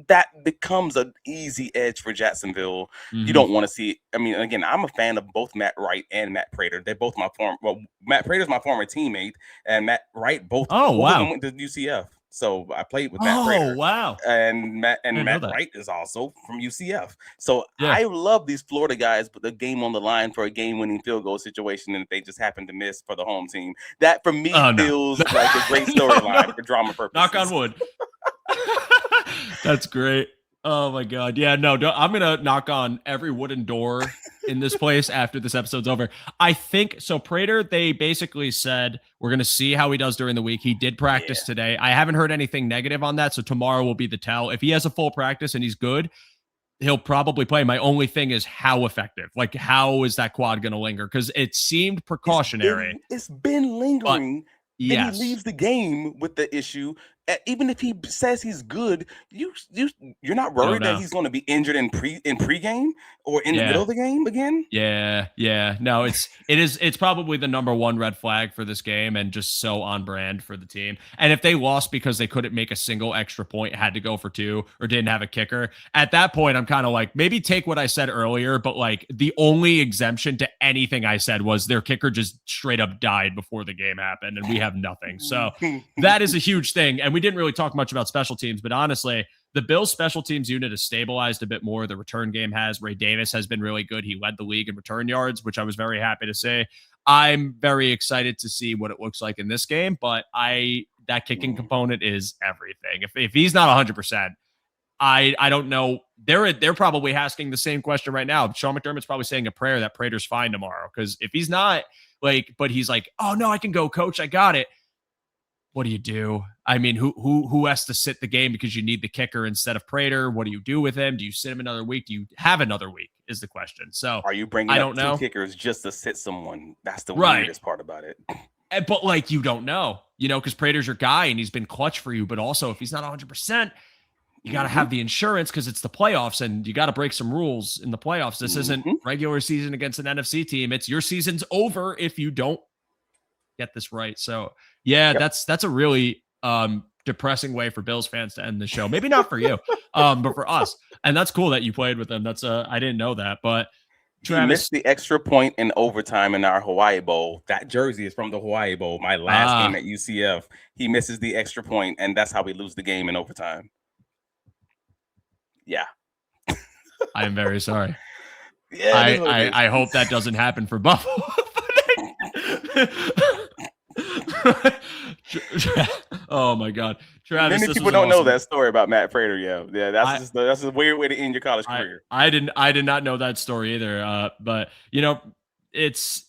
That becomes an easy edge for Jacksonville. You don't want to see. I mean, again, I'm a fan of both Matt Wright and Matt Prater. They're both Matt Prater's my former teammate, andTt Wright both went to UCF. So I played with Matt Prater. Oh, wow. And Matt Wright is also from UCF. So I love these Florida guys put the game on the line for a game-winning field goal situation, and if they just happen to miss for the home team. That, for me, feels like a great storyline for drama purposes. Knock on wood. That's great. Oh my God. Yeah, no, I'm going to knock on every wooden door in this place after this episode's over. I think so. Prater, they basically said, we're going to see how he does during the week. He did practice today. I haven't heard anything negative on that. So tomorrow will be the tell. If he has a full practice and he's good, he'll probably play. My only thing is how effective, how is that quad going to linger? Because it seemed precautionary. It's been lingering. And he leaves the game with the issue. Even if he says he's good, you're not worried that he's going to be injured in pregame or in the middle of the game again. Yeah. No, it's probably the number one red flag for this game, and just so on brand for the team. And if they lost because they couldn't make a single extra point, had to go for 2, or didn't have a kicker, at that point I'm kind of like, maybe take what I said earlier, but the only exemption to anything I said was their kicker just straight up died before the game happened, and we have nothing. So that is a huge thing. And we didn't really talk much about special teams, but honestly, the Bills special teams unit has stabilized a bit more. The return game has. Ray Davis has been really good. He led the league in return yards, which I was very happy to say. I'm very excited to see what it looks like in this game, but that kicking component is everything. If he's not 100%, I don't know. They're probably asking the same question right now. Sean McDermott's probably saying a prayer that Prater's fine tomorrow, because if he's not, but he's like, oh no, I can go, coach, I got it. What do you do? I mean, who has to sit the game because you need the kicker instead of Prater? What do you do with him? Do you sit him another week? Do you have another week is the question. So are you bringing up 2 kickers just to sit someone? That's the weirdest part about it. But like, you don't know, because Prater's your guy and he's been clutch for you. But also, if he's not 100%, you got to have the insurance because it's the playoffs and you got to break some rules in the playoffs. This isn't regular season against an NFC team. It's your season's over if you don't get this right. So yeah, that's a really depressing way for Bills fans to end the show. Maybe not for you, but for us. And that's cool that you played with them. That's I didn't know that, but Travis, he missed the extra point in overtime in our Hawaii Bowl. That jersey is from the Hawaii Bowl, my last game at UCF. He misses the extra point, and that's how we lose the game in overtime. Yeah. I am very sorry. Yeah, I hope that doesn't happen for Buffalo. Oh my God, Travis! Many people don't know that story about Matt Prater. Yeah, that's a weird way to end your college career. I did not know that story either. But it's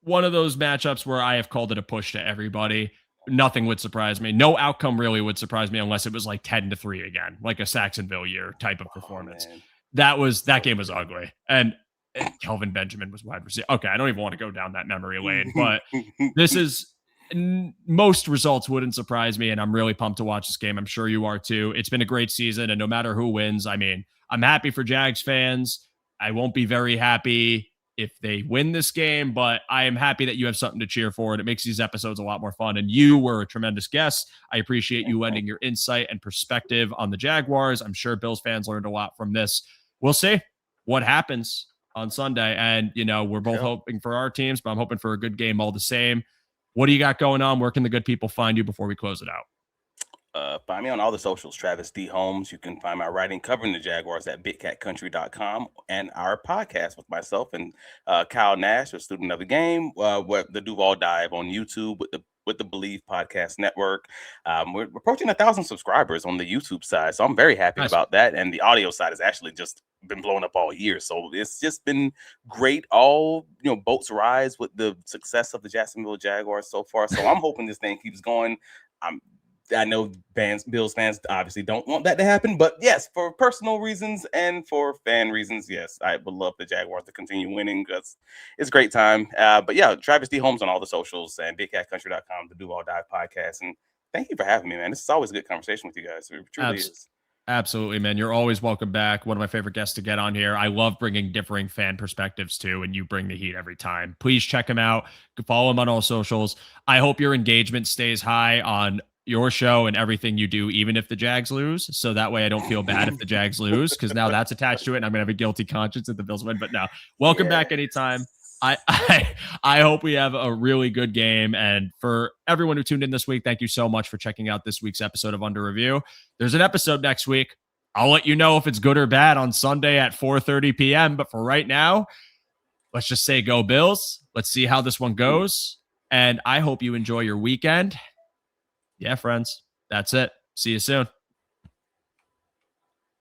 one of those matchups where I have called it a push to everybody. Nothing would surprise me. No outcome really would surprise me unless it was like 10-3 again, like a Saxonville year type of performance. That game was ugly, and Kelvin Benjamin was wide receiver. Okay, I don't even want to go down that memory lane, but this is. Most results wouldn't surprise me, and I'm really pumped to watch this game. I'm sure you are too. It's been a great season, and no matter who wins, I mean, I'm happy for Jags fans. I won't be very happy if they win this game, but I am happy that you have something to cheer for, and it makes these episodes a lot more fun. And you were a tremendous guest. I appreciate you lending your insight and perspective on the Jaguars. I'm sure Bills fans learned a lot from this. We'll see what happens on Sunday, and we're both hoping for our teams, but I'm hoping for a good game all the same. What do you got going on? Where can the good people find you before we close it out? Find me on all the socials, Travis D. Holmes. You can find my writing covering the Jaguars at bigcatcountry.com and our podcast with myself and Kyle Nash, a student of the game, the Duval Dive on YouTube with the Believe Podcast Network. We're approaching 1,000 subscribers on the YouTube side, so I'm very happy about that. And the audio side has actually just been blowing up all year, so it's just been great. All boats rise with the success of the Jacksonville Jaguars so far. So I'm hoping this thing keeps going. I know Bills fans obviously don't want that to happen, but yes, for personal reasons and for fan reasons, yes, I would love the Jaguars to continue winning because it's a great time. But yeah, Travis D. Holmes on all the socials and bigcatcountry.com, the Duval Dive podcast. And thank you for having me, man. This is always a good conversation with you guys. It truly is. Absolutely, man. You're always welcome back. One of my favorite guests to get on here. I love bringing differing fan perspectives too, and you bring the heat every time. Please check him out. Follow him on all socials. I hope your engagement stays high on your show and everything you do, even if the Jags lose. So that way I don't feel bad if the Jags lose, because now that's attached to it and I'm going to have a guilty conscience if the Bills win. But no, welcome back anytime. I hope we have a really good game. And for everyone who tuned in this week, thank you so much for checking out this week's episode of Under Review. There's an episode next week. I'll let you know if it's good or bad on Sunday at 4:30 p.m. But for right now, let's just say go Bills. Let's see how this one goes. And I hope you enjoy your weekend. Yeah, friends, that's it. See you soon.